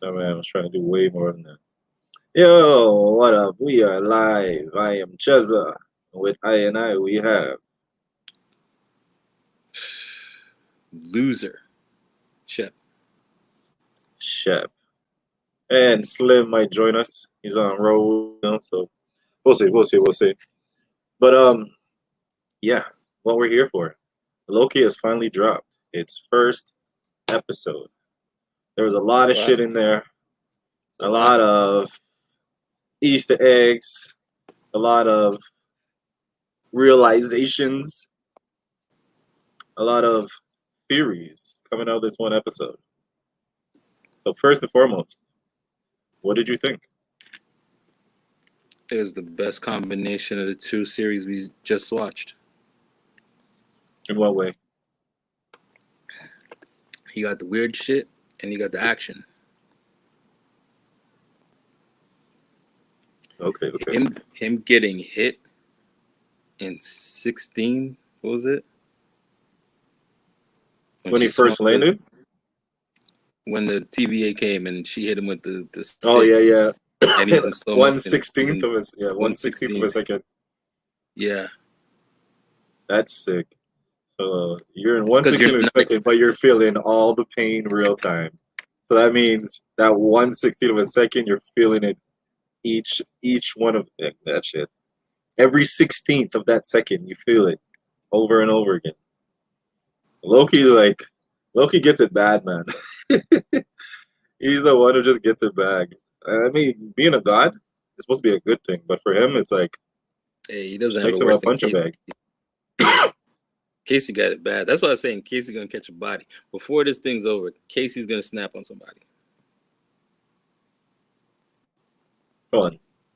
No man, I was trying to do way more than that. Yo, what up? We are live. I am Chezza. With I and I, we have Loser. SHEP. Shep. And Slim might join us. He's on road, so we'll see. But yeah, what we're here for. Loki has finally dropped its first episode. There was a lot of Wow. shit in there. A A lot. lot of Easter eggs, a lot of realizations, a lot of theories coming out of this one episode. So first and foremost, what did you think? It was the best combination of the two series we just watched. In what way? You got the weird shit and you got the action. Okay. Him getting hit in 16, what was it? When he first landed? When the TVA came and she hit him with the stick. Oh yeah. And he's in slow motion. 1/16th of a 1/16th of a second. Yeah. That's sick. So you're in 1/16th of a second, but you're feeling all the pain real time. So that means that 1/16th of a second, you're feeling it each one of that shit. Every 16th of that second, you feel it over and over again. Loki gets it bad, man. He's the one who just gets it bad. I mean, being a god is supposed to be a good thing, but for him, it's like, hey, he doesn't have makes it him worse a punch bag. Casey got it bad. That's why I was saying Casey's gonna catch a body before this thing's over. Casey's gonna snap on somebody.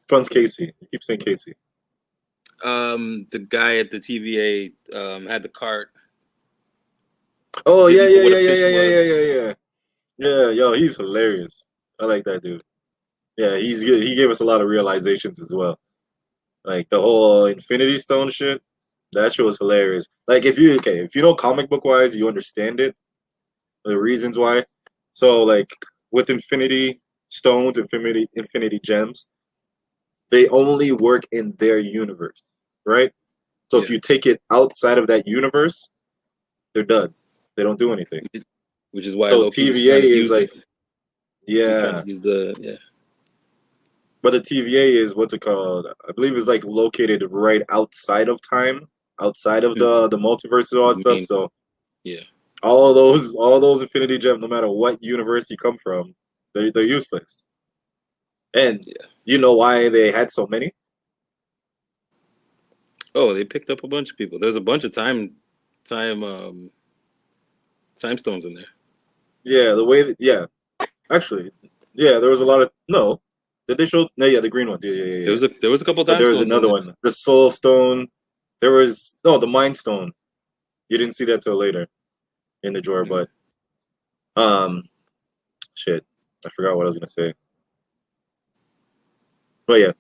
Fun's Casey. You keep saying Casey. The guy at the TVA had the cart. Oh yeah. Yeah, yo, he's hilarious. I like that dude. Yeah, he's good. He gave us a lot of realizations as well. Like the whole Infinity Stone shit. That shit was hilarious. Like if you know comic book wise, you understand it, the reasons why. So like with Infinity Stones, Infinity Gems, they only work in their universe, right? So if you take it outside of that universe, they're duds. They don't do anything. Which is why so Loki TVA is like, it. yeah. Use the But the TVA is what's it called? I believe it's like located right outside of time, outside of the multiverse and all that stuff. So yeah, all those Infinity Gems, no matter what universe you come from, they're useless. And you know why they had so many? Oh, they picked up a bunch of people. There's a bunch of time stones in there. Yeah, the way that, actually, there was a lot of Did they show? No, the green ones. Yeah. There was a couple times. There was another one, the Soul Stone. There was the Mind Stone. You didn't see that till later in the drawer, but shit, I forgot what I was gonna say. But yeah,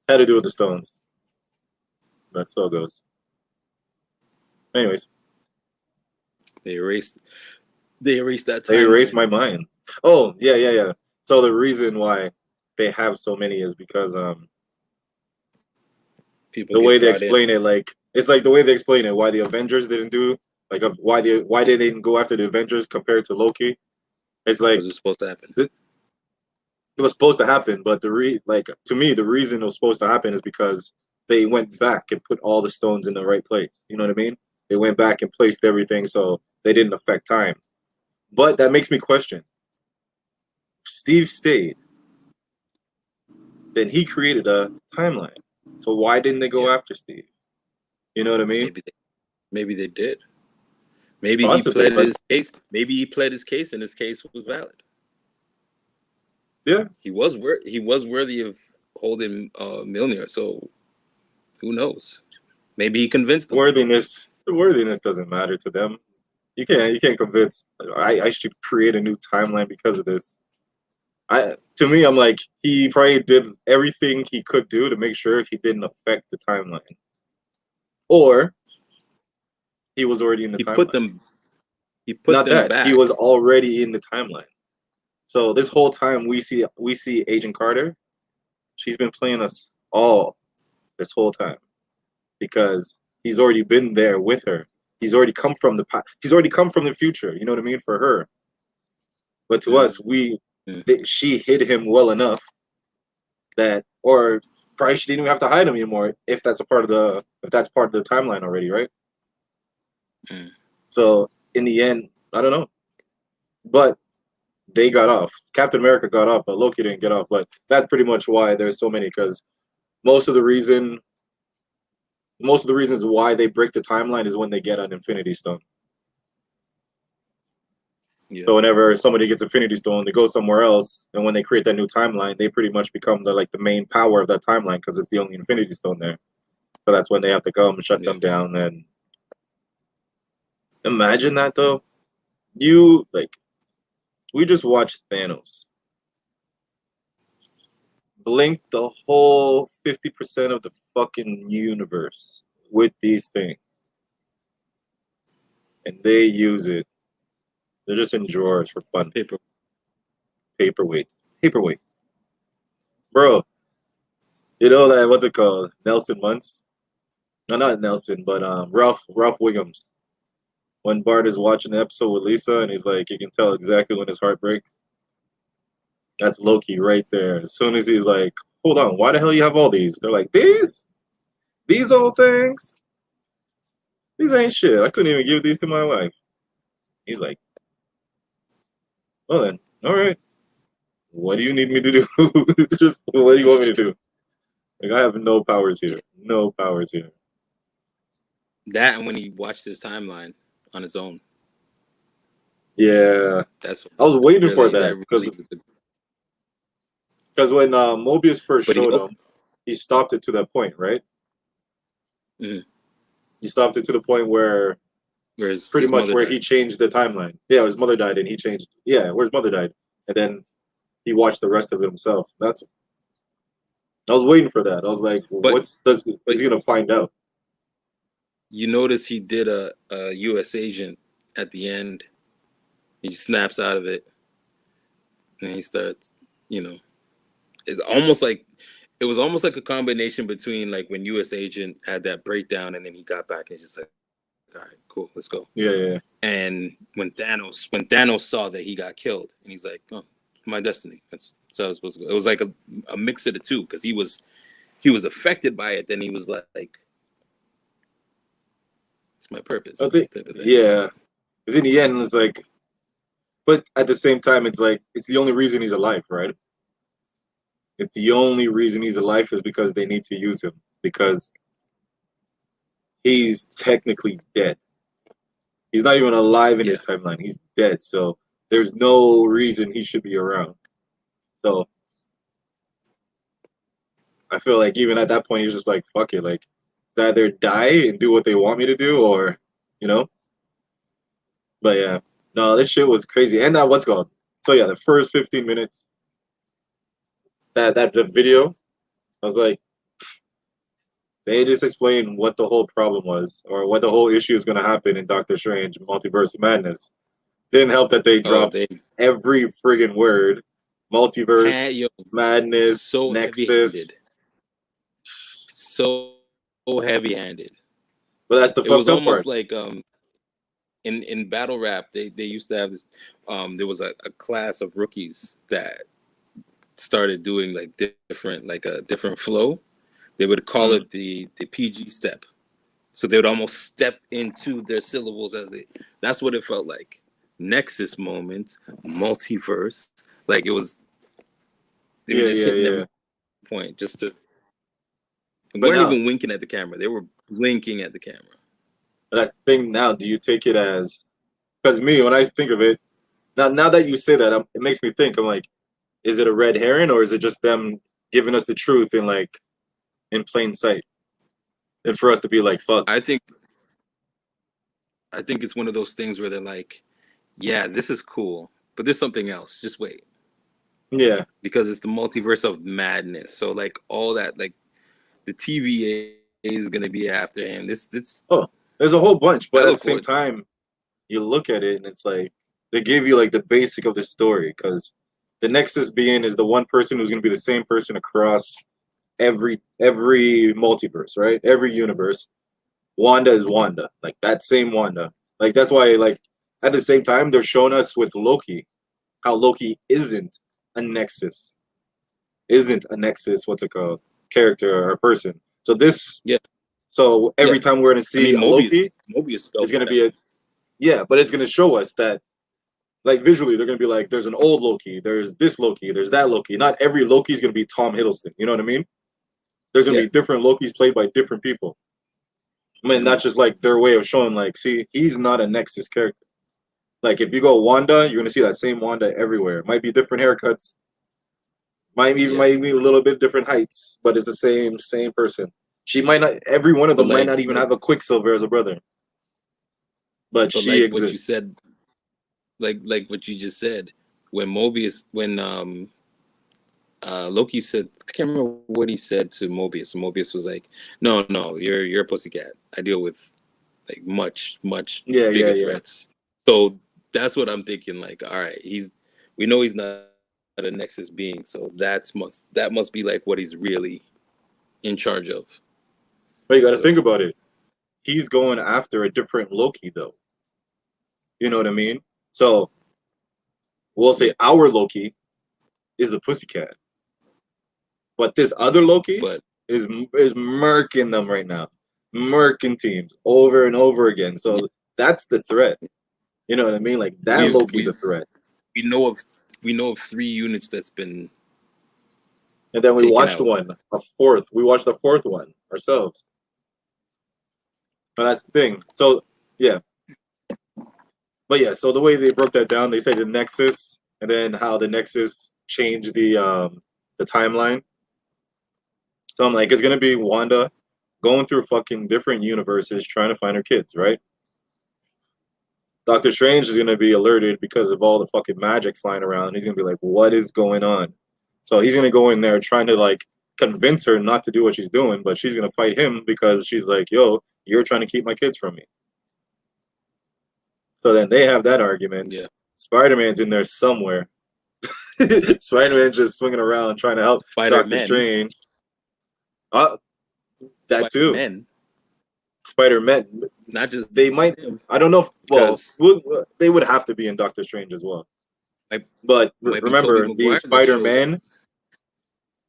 had to do with the stones. That so goes. Anyways, they erased that time. They erased my mind. Oh yeah. So the reason why they have so many is because the way they explain it, like it's like the way they explain it, why the Avengers didn't do why they didn't go after the Avengers compared to Loki. It's like it was supposed to happen. It was supposed to happen, but to me, the reason it was supposed to happen is because they went back and put all the stones in the right place. You know what I mean? They went back and placed everything so they didn't affect time. But that makes me question. Steve stayed. Then he created a timeline. So why didn't they go after Steve? You know what I mean? Maybe they did. Maybe he pled his case. Maybe he pled his case, and his case was valid. Yeah, he was worthy of holding Mjolnir. So who knows? Maybe he convinced them. The worthiness doesn't matter to them. You can't convince. I should create a new timeline because of this. To me, I'm like, he probably did everything he could do to make sure he didn't affect the timeline, or he was already in the timeline. He put them back. Back. He was already in the timeline. So this whole time we see Agent Carter. She's been playing us all this whole time because he's already been there with her. He's already come from the past. He's already come from the future. You know what I mean? For her, but to us, she hid him well enough that, or probably she didn't even have to hide him anymore if that's part of the timeline already, right? Mm. So in the end, I don't know, but they got off. Captain America got off, but Loki didn't get off. But that's pretty much why there's so many, because most of the reasons why they break the timeline is when they get an Infinity Stone. Yeah. So whenever somebody gets Infinity Stone, they go somewhere else, and when they create that new timeline, they pretty much become the main power of that timeline because it's the only Infinity Stone there. So that's when they have to come and shut them down. And imagine that though. We just watched Thanos blink the whole 50% of the fucking universe with these things. And they use it. They're just in drawers for fun. Paperweights. Bro, you know that, what's it called? Nelson Muntz? No, not Nelson, but Ralph Wiggums. When Bart is watching the episode with Lisa and he's like, you can tell exactly when his heart breaks. That's Loki right there. As soon as he's like, hold on, why the hell you have all these? They're like, these old things? These ain't shit. I couldn't even give these to my wife. He's like, well then, all right. What do you need me to do? Just what do you want me to do? Like, I have no powers here. No powers here. That and when he watched his timeline on his own. Yeah. I was waiting for that because when Mobius first showed him, he stopped it to that point, right? Mm-hmm. He stopped it to the point where pretty much where he changed the timeline. Yeah, his mother died and he changed. Yeah, where his mother died. And then he watched the rest of it himself. I was waiting for that. I was like, is he gonna find out? You notice he did a US agent at the end. He snaps out of it. And he starts, it was almost like a combination between like when US agent had that breakdown and then he got back and just like, all right, cool, let's go. Yeah. And when Thanos saw that he got killed, and he's like, oh, it's my destiny. That's how I was supposed to go. It was like a mix of the two, because he was affected by it. Then he was like it's my purpose. Type of thing. Yeah. Because in the end, it's like, but at the same time, it's like, it's the only reason he's alive, right? It's the only reason he's alive is because they need to use him, because he's technically dead. He's not even alive in his timeline. He's dead. So there's no reason he should be around. So I feel like even at that point, he's just like, fuck it. Like, either die and do what they want me to do, or, But yeah, no, this shit was crazy. And that, what's called? So yeah, the first 15 minutes, the video, I was like, they just explained what the whole problem was, or what the whole issue is going to happen in Doctor Strange Multiverse of Madness. Didn't help that they dropped every friggin' word. Multiverse, Madness, Nexus. So heavy-handed. But that's the fucked up part. It was almost like in battle rap, they used to have this. There was a class of rookies that started doing like a different flow. They would call it the PG step. So they would almost step into their syllables that's what it felt like. Nexus moments, multiverse, like it was. They were just hitting every point just to. They weren't even winking at the camera. They were blinking at the camera. But that's the thing now. Do you take it as? Because me, when I think of it, now that you say that, it makes me think. I'm like, is it a red herring, or is it just them giving us the truth in plain sight, and for us to be like, fuck? I think it's one of those things where they're like, yeah, this is cool, but there's something else. Just wait. Yeah. Because it's the multiverse of madness. So like all that, like the TVA is gonna be after him. This there's a whole bunch, but at the same time, you look at it and it's like they gave you like the basic of the story, because The Nexus being is the one person who's going to be the same person across every multiverse, right? Every universe. Wanda is Wanda, like that same Wanda. Like that's why, like at the same time, they're showing us with Loki how Loki isn't a Nexus, What's it called? Character or person. So this, Yeah, so yeah. every time we're gonna I see mean, a Loki, Mobius spells it's gonna that. be a yeah, but it's gonna show us that like visually they're gonna be like, there's an old Loki, there's this Loki, there's that Loki. Not every Loki is gonna be Tom Hiddleston. You know what I mean? There's gonna Yeah. be different Lokis played by different people. I mean, that's just like their way of showing, like, see, he's not a Nexus character. Like, if you go Wanda, you're gonna see that same Wanda everywhere. Might be different haircuts, might be a little bit different heights, but it's the same person. She might not. Every one of But them might not even have a Quicksilver as a brother, but she like what you exists. said, like what you just said, when Loki said, I can't remember what he said to Mobius. And Mobius was like, "No, you're a pussycat. I deal with like much bigger threats." So that's what I'm thinking. Like, all right, we know he's not a Nexus being, so that must be like what he's really in charge of. But you got to think about it. He's going after a different Loki, though. You know what I mean? So we'll say our Loki is the pussycat, but this other Loki But is murking them right now, murking teams over and over again. So that's the threat. You know what I mean? Like that Loki's a threat. we know of 3 units that's been And then we taken watched out. a fourth. We watched the fourth one ourselves. And that's the thing. So yeah. But yeah, so the way they broke that down, they say the Nexus, and then how the Nexus changed the timeline. So I'm like, it's gonna be Wanda going through fucking different universes trying to find her kids, right? Doctor Strange is gonna be alerted because of all the fucking magic flying around. He's gonna be like, what is going on? So he's gonna go in there trying to like convince her not to do what she's doing, but she's gonna fight him because she's like, yo, you're trying to keep my kids from me. So then they have that argument. Yeah. Spider-Man's in there somewhere. Spider-Man's just swinging around trying to help Doctor Strange. That too. Spider-Man. It's not just they might. I don't know. They would have to be in Doctor Strange as well. But remember, the Spider-Man.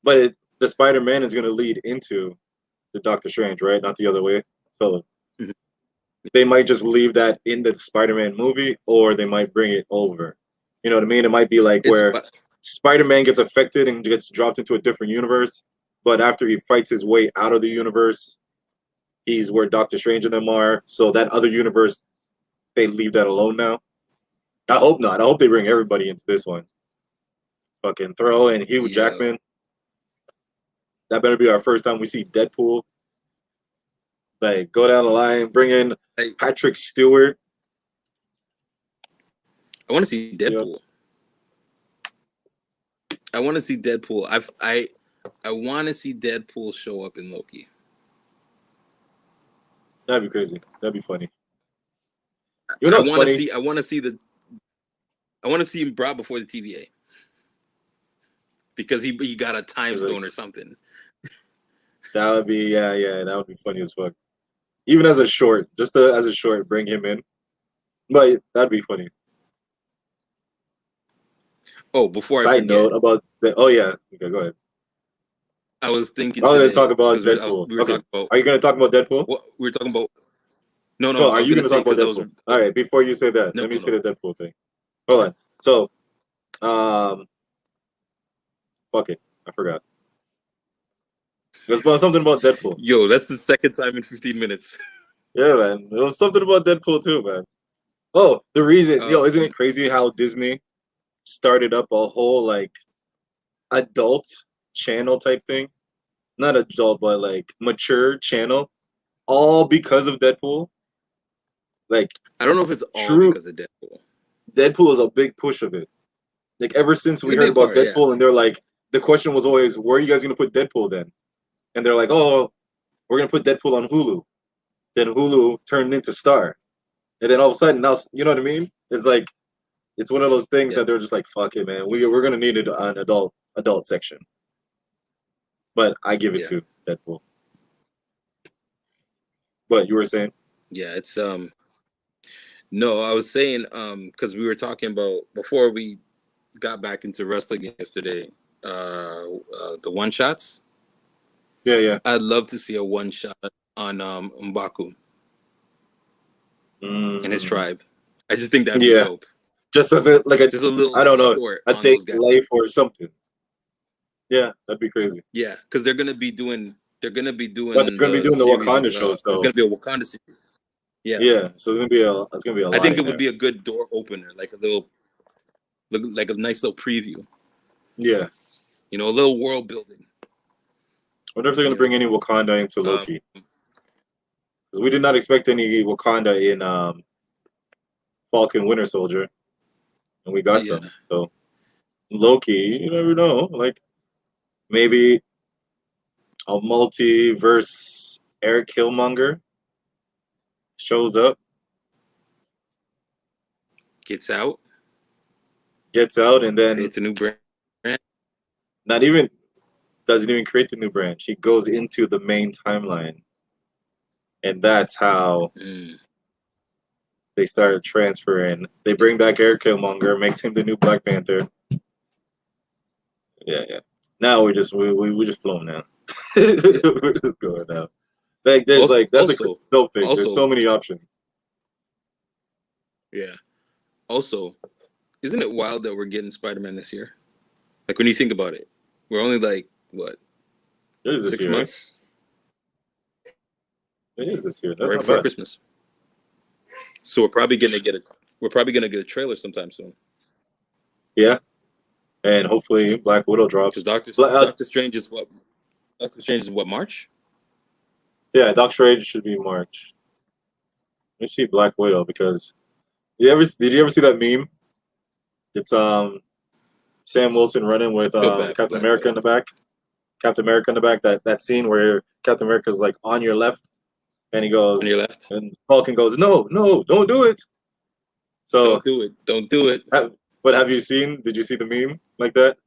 But the Spider-Man is going to lead into the Doctor Strange, right? Not the other way. So they might just leave that in the Spider-Man movie, or they might bring it over. You know what I mean? It might be like where Spider-Man gets affected and gets dropped into a different universe, but after he fights his way out of the universe, he's where Doctor Strange and them are. So that other universe, they leave that alone now. I hope not. I hope they bring everybody into this one. Fucking throw in Hugh Jackman. That better be our first time we see Deadpool. Like, go down the line, bring in Patrick Stewart. I want to see Deadpool. Yep. I want to see Deadpool. I want to see Deadpool show up in Loki. That'd be crazy. That'd be funny. You know, I want to see him brought before the TVA because he got a time stone or something. That would be that would be funny as fuck. Even as a short, as a short, bring him in. But that'd be funny. Oh, before Side note about the okay, go ahead. I was thinking. I was going to talk about Deadpool. Are you going to talk about Deadpool? What we were talking about? No. Are you going to talk about Deadpool? All right. Before you say that, let me say the Deadpool thing. Hold on. So, fuck it, I forgot. It was something about Deadpool. Yo, that's the second time in 15 minutes. Yeah, man. It was something about Deadpool too, man. Oh, the reason, isn't it crazy how Disney started up a whole like adult channel type thing? Not adult, but like mature channel, all because of Deadpool. Like, I don't know if it's all because of Deadpool. Deadpool is a big push of it. Like, ever since we heard about Deadpool, and they're like, the question was always, where are you guys gonna put Deadpool then? And they're like, oh, we're gonna put Deadpool on Hulu. Then Hulu turned into Star, and then all of a sudden, now, you know what I mean? It's like it's one of those things Yeah. that they're just like, fuck it, man. We're gonna need an adult section. But I give it to Deadpool. But you were saying? Yeah, it's no, I was saying because we were talking about before we got back into wrestling yesterday, the one shots. Yeah. I'd love to see a one shot on M'Baku and his tribe. I just think that'd be dope. Just as a just a little I don't know, short a on day those guys. life or something. Yeah, that'd be crazy. Yeah, because they're gonna be doing. But they're gonna be doing the Wakanda show, so there's gonna be a Wakanda series. Yeah. Yeah, so it's gonna be a lot. I think it would be a good door opener, like a nice little preview. Yeah. You know, a little world building. I wonder if they're gonna bring any Wakanda into Loki. Because we did not expect any Wakanda in Falcon Winter Soldier. And we got some. So Loki, you never know. Like maybe a multiverse Eric Killmonger shows up. Gets out, and then creates a new brand. Doesn't even create the new branch. He goes into the main timeline, and that's how they start transferring. They bring back Eric Killmonger, makes him the new Black Panther. Yeah. Now we just flow now. We're just going now. Like there's Also, that's the dope thing. There's so many options. Yeah. Also, isn't it wild that we're getting Spider-Man this year? Like when you think about it, we're only like what? 6 months. It is this year. That's right before Christmas. So we're probably gonna get a trailer sometime soon. Yeah, and hopefully Black Widow drops. Because Doctor Strange is what? Doctor Strange is what, March? Yeah, Doctor Strange should be March. Let me see Black Widow because did you ever see that meme? It's Sam Wilson running with Captain America in the back. Captain America in the back. That scene where Captain America's like on your left, and he goes on your left, and Falcon goes, no, don't do it. So don't do it. But have you seen? Did you see the meme like that?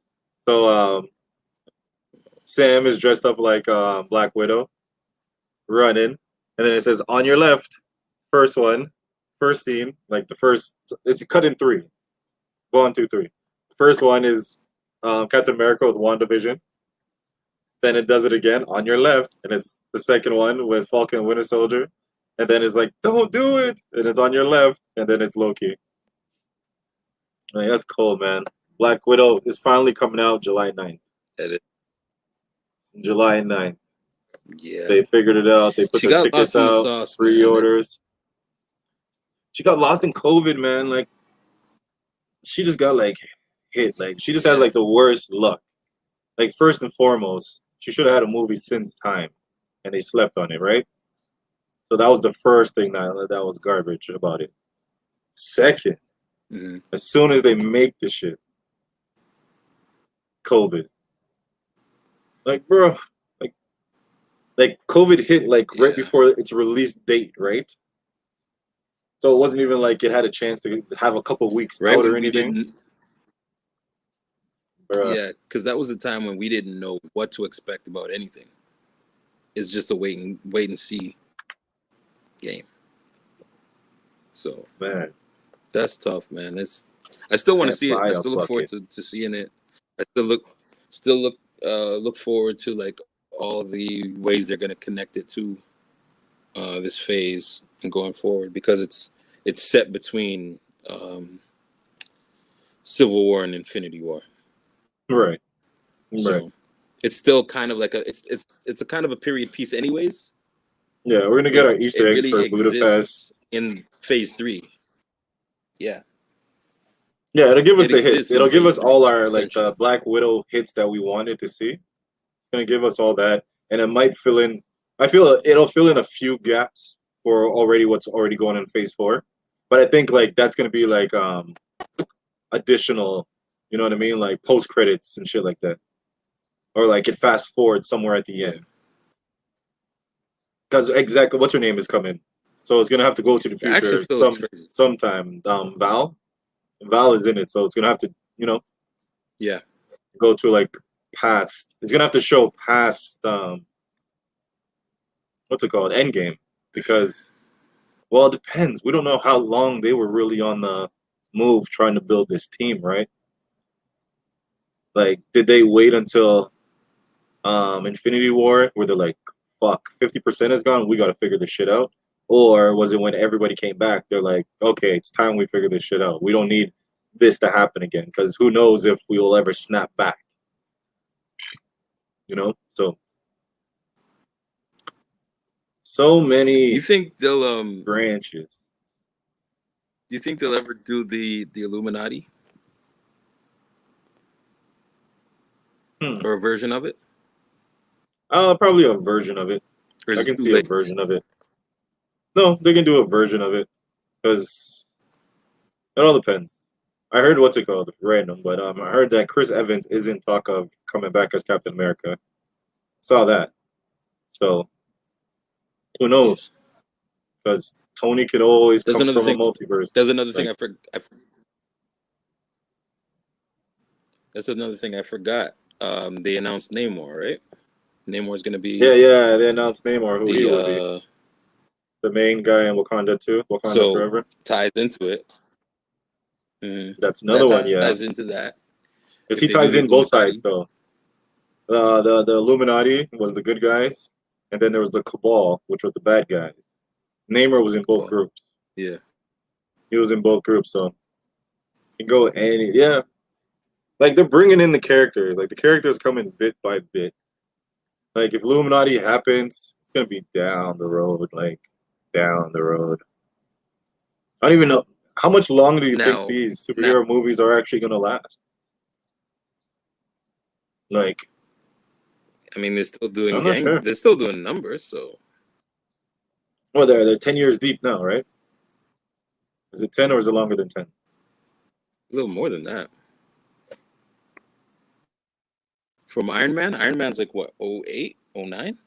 So Sam is dressed up like Black Widow, running, and then it says on your left, first scene, like the first. It's cut in 3. 1, 2, 3. First one is Captain America with WandaVision. Then it does it again on your left, and it's the second one with Falcon and Winter Soldier. And then it's like, don't do it! And it's on your left, and then it's Loki. Like, that's cool, man. Black Widow is finally coming out July 9th. July 9th. Yeah. They figured it out. They put the tickets out, pre-orders. She got lost in COVID, man. Like, she just got, like, hit. Like, she just has, like, the worst luck. Like, first and foremost, she should have had a movie since time, and they slept on it, right? So that was the first thing that was garbage about it. Second, as soon as they make the shit, COVID. Like, bro, like COVID hit right before its release date, right? So it wasn't even like it had a chance to have a couple weeks out or anything. Yeah, because that was the time when we didn't know what to expect about anything. It's just a wait and see game. So man, that's tough, man. I still want to see it. I still look forward to seeing it. I still look forward to like all the ways they're gonna connect it to this phase and going forward, because it's set between Civil War and Infinity War. Right. So it's still kind of like it's a kind of a period piece anyways. Yeah, we're gonna get our Easter eggs for Budapest in phase 3. Yeah. Yeah, it'll give us the hits. It'll give us all our like the Black Widow hits that we wanted to see. It's gonna give us all that, and it might fill in. I feel it'll fill in a few gaps for what's already going in phase 4. But I think like that's gonna be like additional, you know what I mean, like post credits and shit like that, or like it fast forward somewhere at the end. Because exactly what's her name is coming, so it's gonna have to go to the future sometime. Val, Val is in it, so it's gonna have to, Yeah. go to like past. It's gonna have to show past what's it called, Endgame, because well, it depends. We don't know how long they were really on the move trying to build this team, right? Like, did they wait until Infinity War where they're like, fuck, 50% is gone, we gotta figure this shit out? Or was it when everybody came back, they're like, okay, it's time we figure this shit out. We don't need this to happen again, because who knows if we will ever snap back. So many You think they'll branches. do you think they'll ever do the Illuminati? Or a version of it? Probably a version of it. Or is I it can too see a late? version of it. No, they can do a version of it, because it all depends. I heard what's it called, random, but I heard that Chris Evans is in talk of coming back as Captain America. Saw that, so who knows? Because Tony could always There's come another from a thing. multiverse. There's another thing Like, That's another thing I forgot. They announced Namor, right? Namor's gonna be yeah, they announced Namor, who he will be. the The main guy in Wakanda too. Wakanda so Forever. ties into it. That's That another one, yeah. ties into that. Because If he they do ties the in both Illuminati, sides though. The Illuminati was the good guys, and then there was the Cabal, which was the bad guys. Namor was in both groups. yeah. He was in both groups, so you can go any, yeah. Like, they're bringing in the characters. Like, the characters come in bit by bit. Like, if Illuminati happens, it's gonna be down the road. Like, down the road. I don't even know how much longer do you think these superhero movies are actually gonna last. Like, I mean, they're still doing I'm not sure. They're still doing numbers, so. Well, they're 10 years deep now, right? Is it 10 or is it longer than 10? A little more than that. From Iron Man? Iron Man's like what, 08, 09?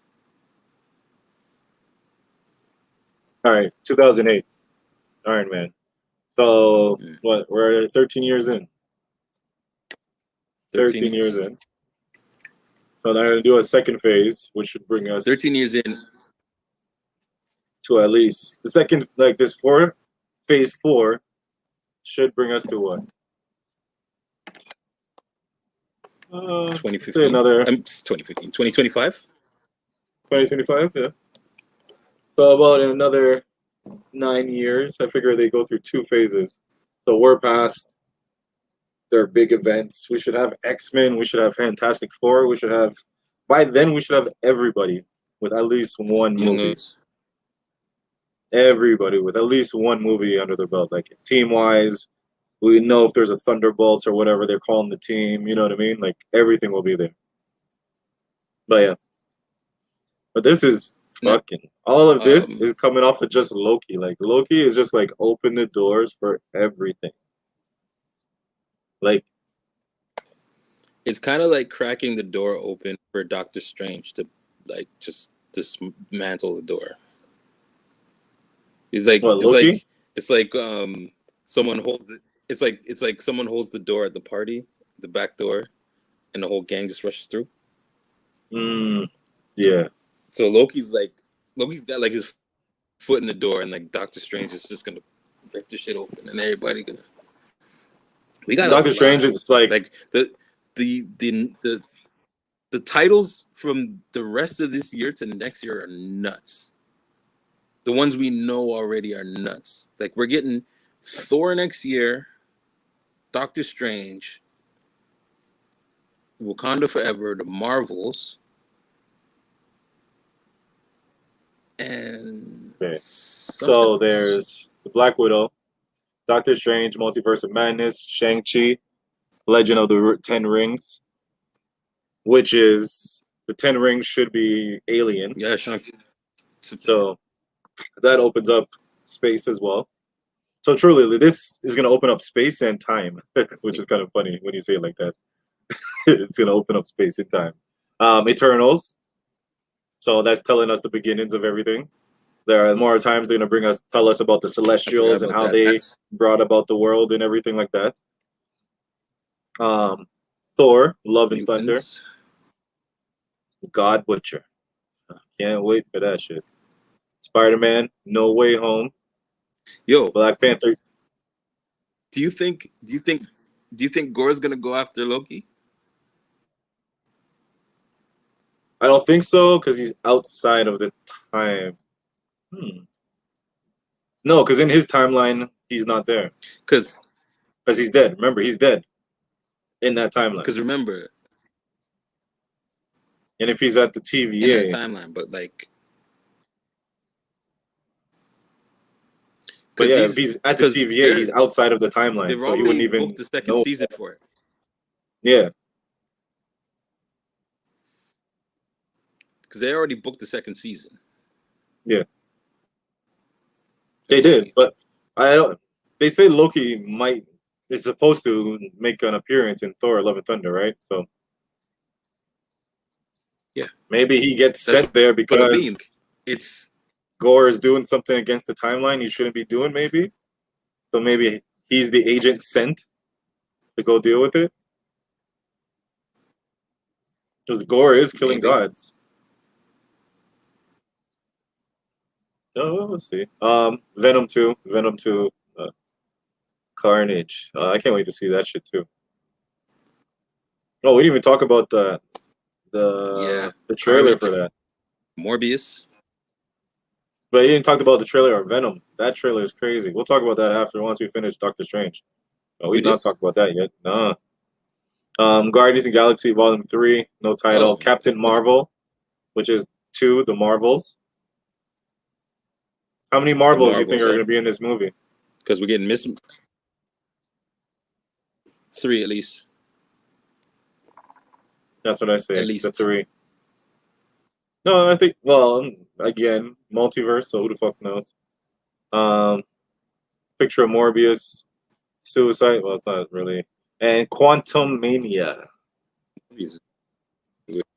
All right, 2008, Iron Man. So, what? We're 13 years in. 13 years in. So they're going to do a second phase, which should bring us 13 years in to at least the second, like this phase 4 should bring us to what? 2015. Say another 2015. 2025? 2025, yeah. So about in another 9 years, I figure they go through 2 phases. So we're past their big events. We should have X-Men. We should have Fantastic Four. We should have, by then, we should have everybody with at least one movie. Everybody with at least one movie under their belt. Like, team-wise, we know if there's a Thunderbolts or whatever they're calling the team. You know what I mean? Like, everything will be there. But yeah. But this is fucking, all of this is coming off of just Loki. Like, Loki is just like open the doors for everything. Like, it's kind of like cracking the door open for Doctor Strange to like just dismantle the door. He's like, what, Loki? It's like someone holds it. It's like someone holds the door at the party, the back door, and the whole gang just rushes through. Yeah. So Loki's got like his foot in the door, and like Doctor Strange is just gonna break the shit open, and everybody gonna. We got Doctor Strange is like the titles from the rest of this year to next year are nuts. The ones we know already are nuts. Like, we're getting Thor next year, Doctor Strange, Wakanda Forever, the Marvels, and so there's the Black Widow, Doctor Strange, Multiverse of Madness, Shang-Chi, Legend of the 10 Rings, which is the 10 Rings should be Alien. Yeah, Shang-Chi. So that opens up space as well. So truly, this is going to open up space and time, which is kind of funny when you say it like that. It's going to open up space and time. Eternals. So that's telling us the beginnings of everything. There are more times they're gonna tell us about the I forgot Celestials and about how that. they That's brought about the world and everything like that. Um, Thor, Love and Thunder, mutants. God Butcher. Can't wait for that shit. Spider-Man, No Way Home, Yo, Black Panther. do you think? Do you think Gore's gonna go after Loki? I don't think so because he's outside of the time. No, because in his timeline he's not there Because he's dead. Remember, he's dead in that timeline. remember And if he's at the in that TVA, timeline, but like but because yeah, if he's at the TVA, he's outside of the timeline, they've so he wouldn't already even booked the second know. season for it. Yeah, Because they already booked the second season. yeah, of they did. Loki. But I don't. They say Loki is supposed to make an appearance in Thor: Love and Thunder, right? So Yeah, maybe he gets that's sent there what I because mean. It's Gore is doing something against the timeline he shouldn't be doing. Maybe so. Maybe he's the agent sent to go deal with it. Because Gore is killing maybe. gods. Oh, let's see. Venom 2. Venom 2. Carnage. I can't wait to see that shit too. Oh, we didn't even talk about Yeah, the trailer Carnage, for that. Morbius. But you didn't talk about the trailer of Venom. That trailer is crazy. We'll talk about that after once we finish Doctor Strange. Oh, We we've did. not talked about that yet. Nah. Guardians of the Galaxy Volume 3, no title. Oh, Captain Marvel, which is 2, the Marvels. How many the Marvels do you think Marvels. are going to be in this movie? Because we're getting missing 3 at least. That's what I say. At The least. 3. No, I think, well, again, multiverse, so who the fuck knows? Um, Picture of Morbius, Suicide, well, it's not really. And Quantum Mania,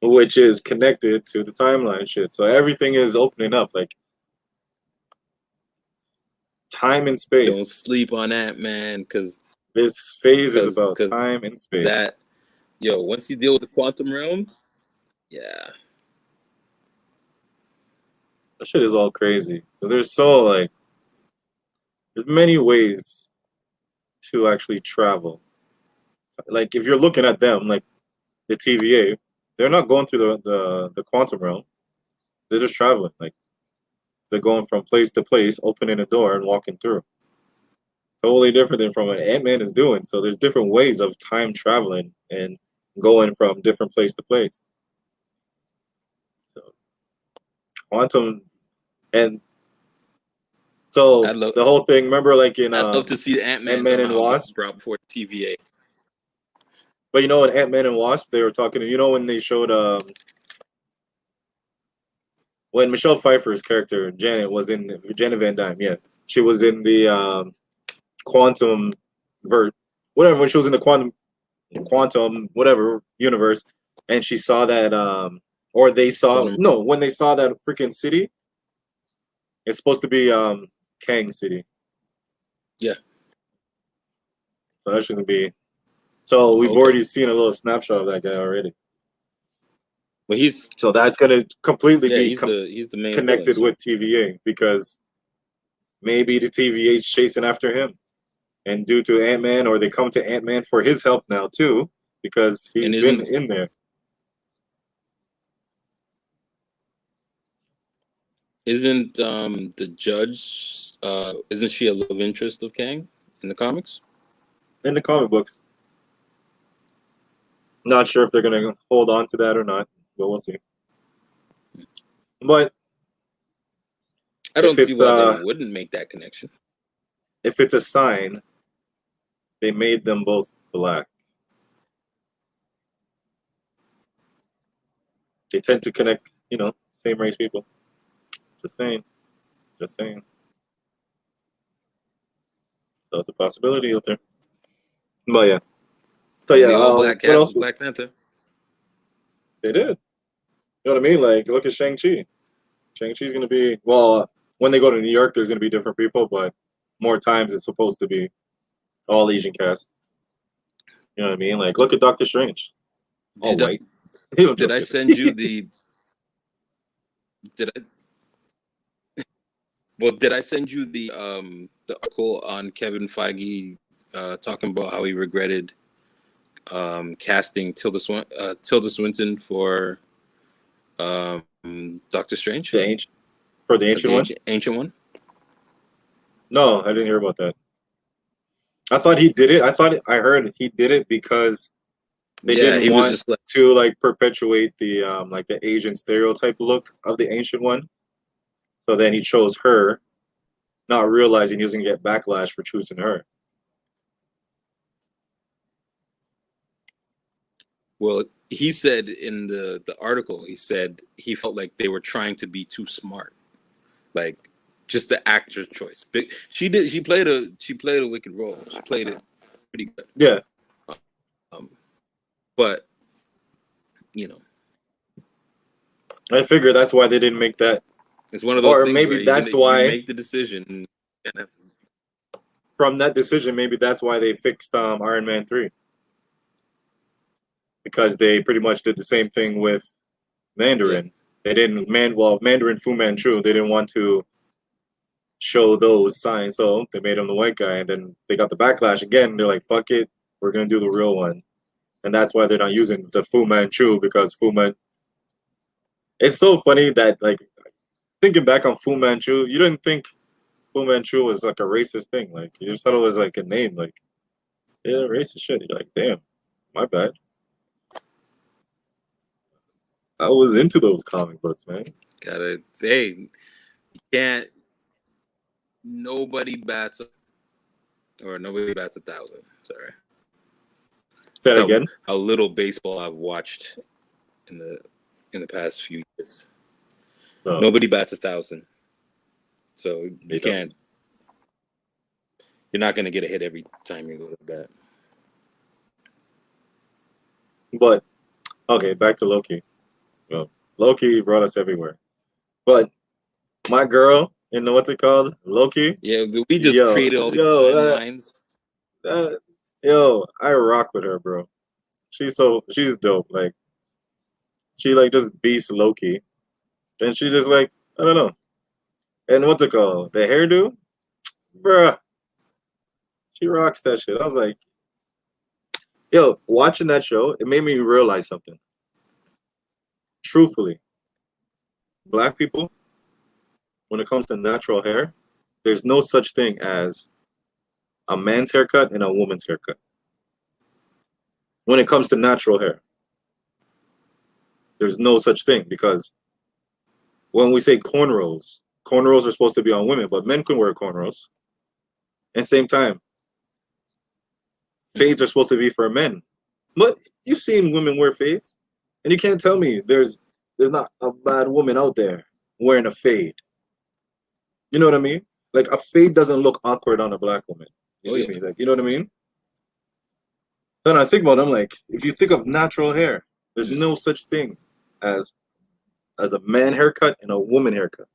which is connected to the timeline shit. So everything is opening up, like time and Don't space. sleep on that, man, because This phase is about time and space. that, yo, once you deal with the quantum realm, yeah. That shit is all crazy. There's there's many ways to actually travel. Like if you're looking at them, like the TVA, they're not going through the quantum realm. They're just traveling. Like they're going from place to place, opening a door and walking through. Totally different than from what Ant-Man is doing. So there's different ways of time traveling and going from different place to place. So quantum and so the whole thing. Remember, like in I'd love to see Ant-Man Ant-Man and somehow get Wasp. brought before the TVA. But you know, in Ant-Man and Wasp, they were talking. You know, when they showed when Michelle Pfeiffer's character Janet Van Dyne, yeah, she was in the quantum whatever, when she was in the quantum whatever universe, and she saw that or they saw no, when they saw that freaking city, it's supposed to be Kang City. Yeah. So that shouldn't be. So we've Okay. already seen a little snapshot of that guy already. But so that's gonna completely be he's the main connected villain, with TVA because maybe the TVA is chasing after him, and due to Ant-Man, or they come to Ant-Man for his help now too because he's been in there. Isn't the judge isn't she a love interest of Kang in the comics? In the comic books. Not sure if they're gonna hold on to that or not, but we'll see. But I don't see why they wouldn't make that connection. If it's a sign, they made them both black. They tend to connect, same race people. Just saying. Just saying. So it's a possibility out there. But yeah. So yeah, the all black cast was Black Panther. They did. You know what I mean? Like, look at Shang-Chi. Shang-Chi's gonna be, well, when they go to New York, there's gonna be different people, but more times it's supposed to be all Asian cast. You know what I mean? Like, look at Doctor Strange, all Did I, white. I'm did I joking. send you the? Did I? Well, did I send you the article on Kevin Feige talking about how he regretted casting Tilda Swinton for Doctor Strange The ancient for the as ancient the one? ancient one? No, I didn't hear about that. I thought he did it. I heard he did it because they Yeah, didn't he was want just like, to like perpetuate the like the Asian stereotype look of the ancient one. So then he chose her, not realizing he was gonna get backlash for choosing her. well, he said in the article, he said he felt like they were trying to be too smart, like just the actor's choice. But she played a wicked role. She played it pretty good. Yeah, Um, but you know, I figure that's why they didn't make that, it's one of those or things maybe where that's you why make the decision and have to. from that decision, maybe that's why they fixed Iron Man 3 because they pretty much did the same thing with Yeah. Mandarin. They didn't Mandarin Fu Manchu. They didn't want to show those signs, so they made him the white guy, and then they got the backlash again. They're like, "Fuck it, we're gonna do the real one," and that's why they're not using the Fu Manchu because Fu Man. It's so funny that like thinking back on Fu Manchu, you didn't think Fu Manchu was like a racist thing. Like you just thought it was like a name. Like yeah, racist shit. You're like, damn, my bad. I was into those comic books, man. Gotta say, you can't. Nobody bats, or nobody bats 1,000. Sorry. Say That's that again. how little baseball I've watched in the past few years. No, Nobody bats 1,000, so they you can't. You're not gonna get a hit every time you go to bat. but okay, back to Loki. Well, Loki brought us everywhere. But my girl, you know what's it called? Loki. Yeah, we just Yo, created all these yo, timelines. yo, I rock with her, bro. She's dope. Like she like just beats Loki, and she just like I don't know. And what's it called? The hairdo, bruh. She rocks that shit. I was like, yo, watching that show, it made me realize something. Truthfully, black people, when it comes to natural hair, there's no such thing as a man's haircut and a woman's haircut. When it comes to natural hair, there's no such thing because when we say cornrows, cornrows are supposed to be on women, but men can wear cornrows. And same time, fades are supposed to be for men. But you've seen women wear fades, and you can't tell me there's not a bad woman out there wearing a fade. You know what I mean? Like a fade doesn't look awkward on a black woman. You Oh see yeah, me? Like you know what I mean? Then I think about it, I'm like, if you think of natural hair, there's no such thing as a man haircut and a woman haircut.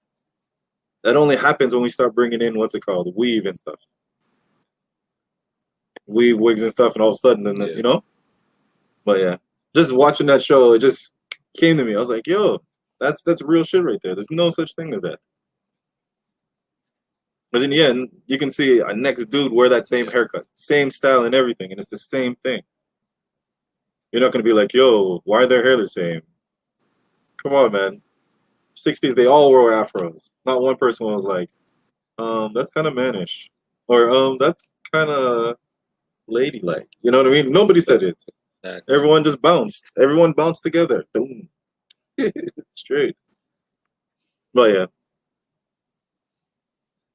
That only happens when we start bringing in what's it called, weave and stuff, weave wigs and stuff, and all of a sudden, then yeah. you know. But yeah, just watching that show, it just came to me. I was like, yo, that's real shit right there. There's no such thing as that. But in the end, you can see a next dude wear that same haircut, same style and everything, and it's the same thing. You're not gonna be like, yo, why are their hair the same? Come on, man. 60s, they all wore afros. Not one person was like, that's kind of mannish, or that's kind of ladylike. You know what I mean? Nobody said it. Facts. Everyone just bounced. Everyone bounced together. Boom. Straight. But yeah.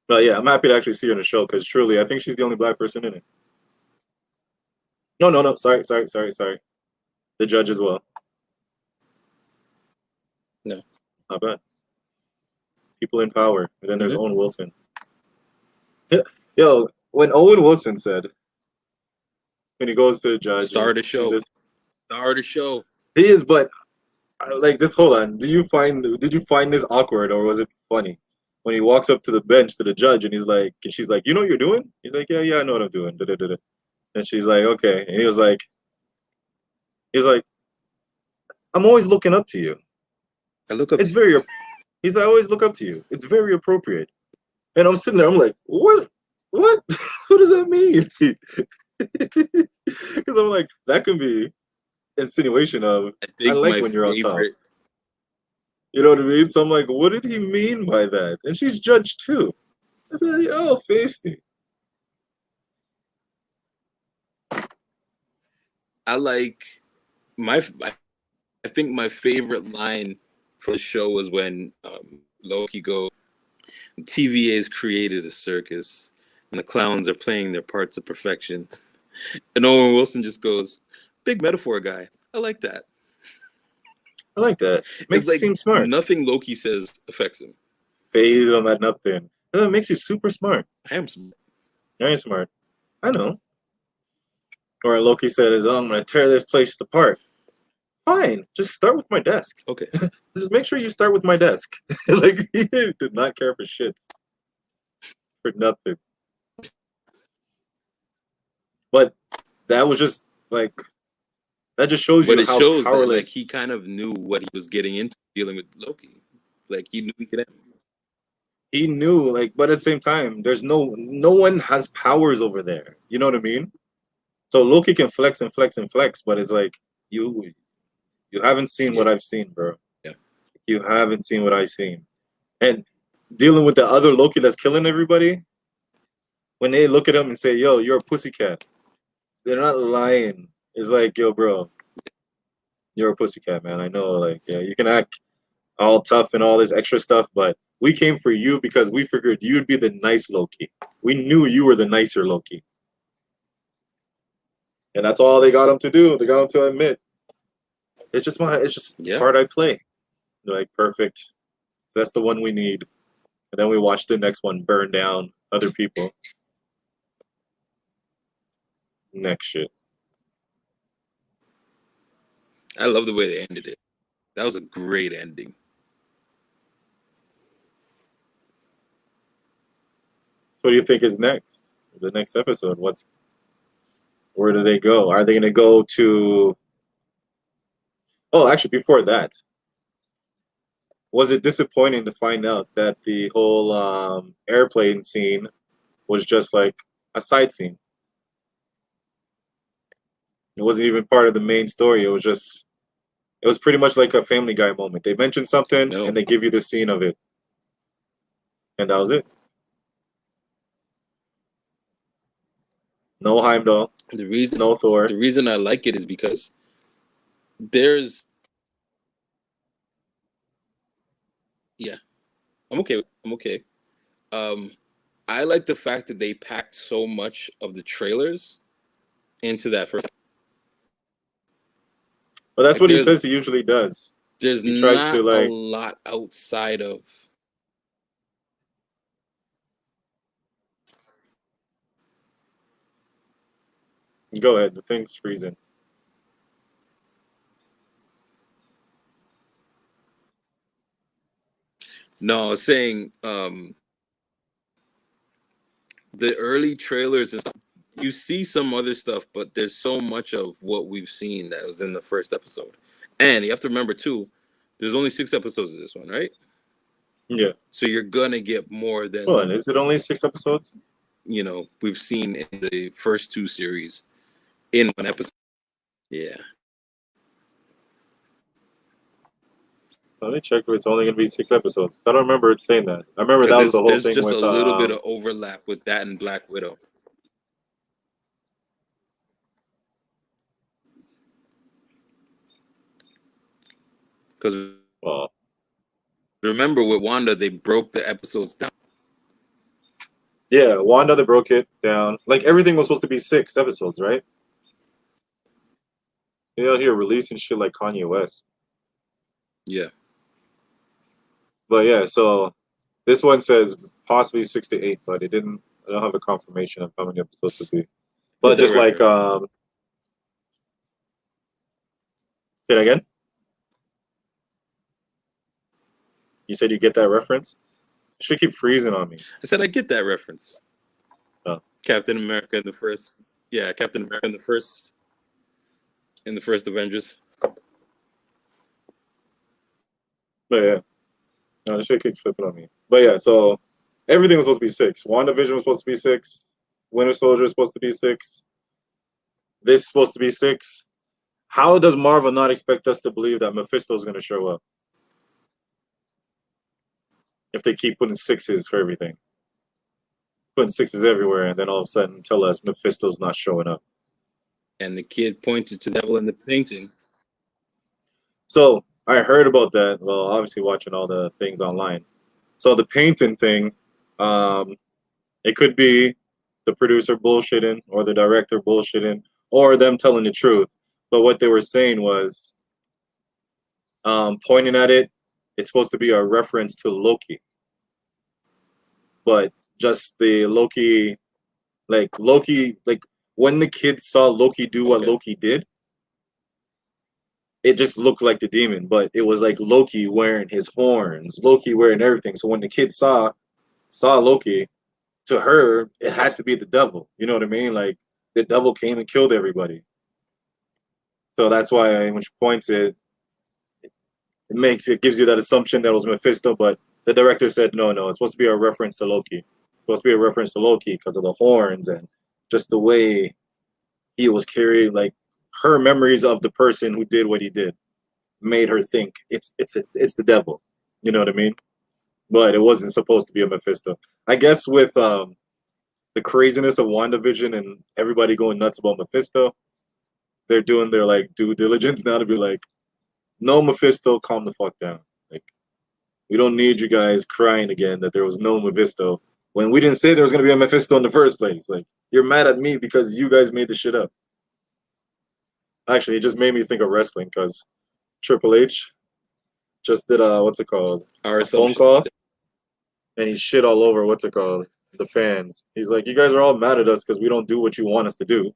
But yeah, I'm happy to actually see her in the show because truly, I think she's the only black person in it. No, no, no. Sorry. The judge as well. No. Not bad. People in power. And then there's Owen Wilson. Yo, when Owen Wilson said, when he goes to the judge, Star of the show. says, Star of the show. he is, but like this. Hold on. Did you find this awkward or was it funny? when he walks up to the bench to the judge, and she's like, you know what you're doing? He's like, yeah, I know what I'm doing. Da-da-da-da. And she's like, okay. And he's like, I'm always looking up to you. I look up. It's very. He's like, I always look up to you. It's very appropriate. And I'm sitting there. I'm like, what? What? What does that mean? Because I'm like, that can be insinuation of I I think like my when you're on top. favorite. You know what I mean? So I'm like, what did he mean by that? And she's judged too. I said, oh, feisty. I like my. I think my favorite line for the show was when Loki goes, TVA's created a circus, and the clowns are playing their parts of perfection. And Owen Wilson just goes, big metaphor guy. I like that. I like that. Makes It's you like seem smart. nothing Loki says affects him. Phase him at nothing. That makes you super smart. I am smart. I ain't smart. I know. Or Loki said, "Oh, I'm gonna tear this place apart." Fine, just start with my desk. Okay. Just make sure you start with my desk. Like he did not care for shit, for nothing. But that was just like that just shows But you it how shows that like powerless he kind of knew what he was getting into dealing with Loki. Like he knew he could. he knew. Like, but at the same time, there's no one has powers over there. You know what I mean? So Loki can flex and flex and flex, but it's like you you haven't seen what I've seen, bro. Yeah. You haven't seen what I've seen. And dealing with the other Loki that's killing everybody, when they look at him and say, "Yo, you're a pussycat," they're not lying. It's like, "Yo, bro, you're a pussycat, man. I know, like, yeah, you can act all tough and all this extra stuff, but we came for you because we figured you'd be the nice Loki. We knew you were the nicer Loki." And that's all they got him to do. They got him to admit, it's just the part I play. They're like, perfect. That's the one we need. And then we watch the next one burn down other people. Next shit. I love the way they ended it. That was a great ending. What do you think is next? The next episode? Where do they go? Are they gonna go to Oh, actually before that, was it disappointing to find out that the whole airplane scene was just like a side scene? It wasn't even part of the main story. It was pretty much like a Family Guy moment. They mentioned something No. and they give you the scene of it. And that was it. No Heimdall. The reason No Thor. the reason I like it is because there's I'm okay. I'm okay. I like the fact that they packed so much of the trailers into that first. But that's Like, what he says he usually does. There's He tries not to like a lot outside of. Go ahead, the thing's freezing. No, I was saying the early trailers and stuff, you see some other stuff, but there's so much of what we've seen that was in the first episode. And you have to remember too, there's only 6 episodes of this one, right? Yeah. So you're gonna get more than Well, is it only 6 episodes? We've seen in the first 2 series in one episode. Yeah. Let me check if it's only gonna be 6 episodes. I don't remember it saying that. I remember that was the whole There's thing just with a little bit of overlap with that and Black Widow. Because remember with Wanda, they broke the episodes down. Yeah, Wanda, they broke it down. Like everything was supposed to be 6 episodes, right? You out here releasing shit like Kanye West. Yeah. But yeah, so this one says possibly 6 to 8, but it didn't. I don't have a confirmation of how many episodes to be. But just like say it again. You said you get that reference? Should keep freezing on me. I said I get that reference. Oh. Captain America in the first. Yeah, Captain America in the first. In the first Avengers. But yeah, no, the shit keeps flipping on me. But yeah, so everything was supposed to be 6. WandaVision was supposed to be 6. Winter Soldier is supposed to be 6. This is supposed to be 6. How does Marvel not expect us to believe that Mephisto is going to show up? If they keep putting 6s for everything. Putting 6s everywhere, and then all of a sudden tell us Mephisto's not showing up. And the kid pointed to the devil in the painting. So I heard about that. Well, obviously watching all the things online. So the painting thing, it could be the producer bullshitting or the director bullshitting or them telling the truth. But what they were saying was, pointing at it, it's supposed to be a reference to Loki. But just the Loki, like when the kids saw Loki do what Loki did, it just looked like the demon. But it was like Loki wearing his horns, Loki wearing everything. So when the kids saw Loki, to her, it had to be the devil. You know what I mean? Like the devil came and killed everybody. So that's why when she points it gives you that assumption that it was Mephisto, but the director said no, it's supposed to be a reference to Loki. It's supposed to be a reference to Loki because of the horns and just the way he was carried. Like her memories of the person who did what he did made her think it's the devil. You know what I mean? But it wasn't supposed to be a Mephisto. I guess with the craziness of WandaVision and everybody going nuts about Mephisto, they're doing their like due diligence now to be like, no Mephisto, calm the fuck down. Like, we don't need you guys crying again that there was no Mephisto when we didn't say there was gonna be a Mephisto in the first place. Like, you're mad at me because you guys made the shit up. Actually, it just made me think of wrestling because Triple H just did what's it called? Our a phone call, and he shit all over what's it called? The fans. He's like, you guys are all mad at us because we don't do what you want us to do.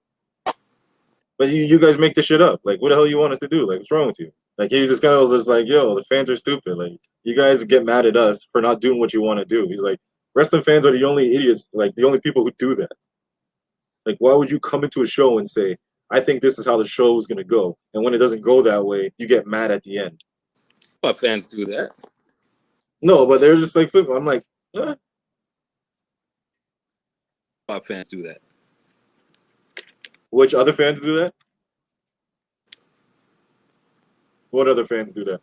But you guys make the shit up. Like, what the hell you want us to do? Like, what's wrong with you? Like, he just kind of was just like, yo, the fans are stupid. Like, you guys get mad at us for not doing what you want to do. He's like, wrestling fans are the only idiots, like, the only people who do that. Like, why would you come into a show and say, I think this is how the show is going to go? And when it doesn't go that way, you get mad at the end. But fans do that. No, but they're just like, flipping. I'm like, huh? Pop fans do that. Which other fans do that? What other fans do that?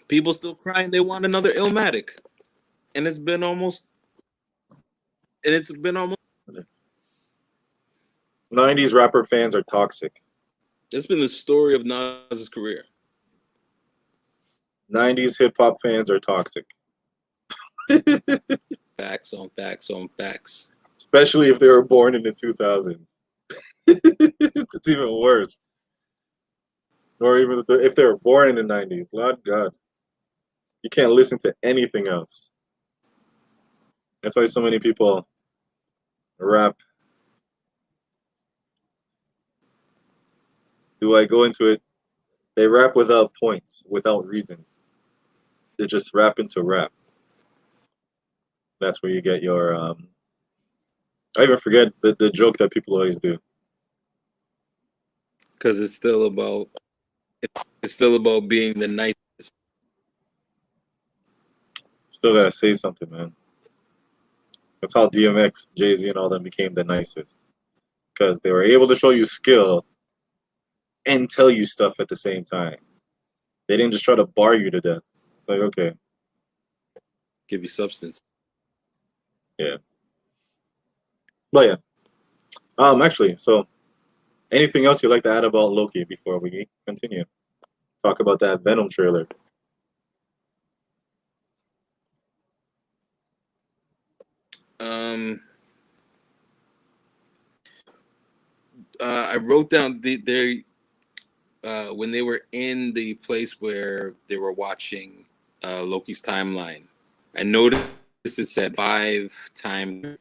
People still crying they want another Illmatic. And it's been almost 90s rapper fans are toxic. It's been the story of Nas's career. 90s hip hop fans are toxic. Facts on facts on facts. Especially if they were born in the 2000s. It's even worse. Or even if they were born in the 90s. Lord God. You can't listen to anything else. That's why so many people rap. Do I go into it? They rap without points, without reasons. They just rap into rap. That's where you get your I even forget the joke that people always do. Because it's still about being the nicest. Still gotta say something, man. That's how DMX, Jay-Z, and all them became the nicest. Because they were able to show you skill and tell you stuff at the same time. They didn't just try to bar you to death. It's like, okay. Give you substance. Yeah. But yeah. Actually, so anything else you'd like to add about Loki before we continue? Talk about that Venom trailer. I wrote down when they were in the place where they were watching Loki's timeline. I noticed it said 5 times.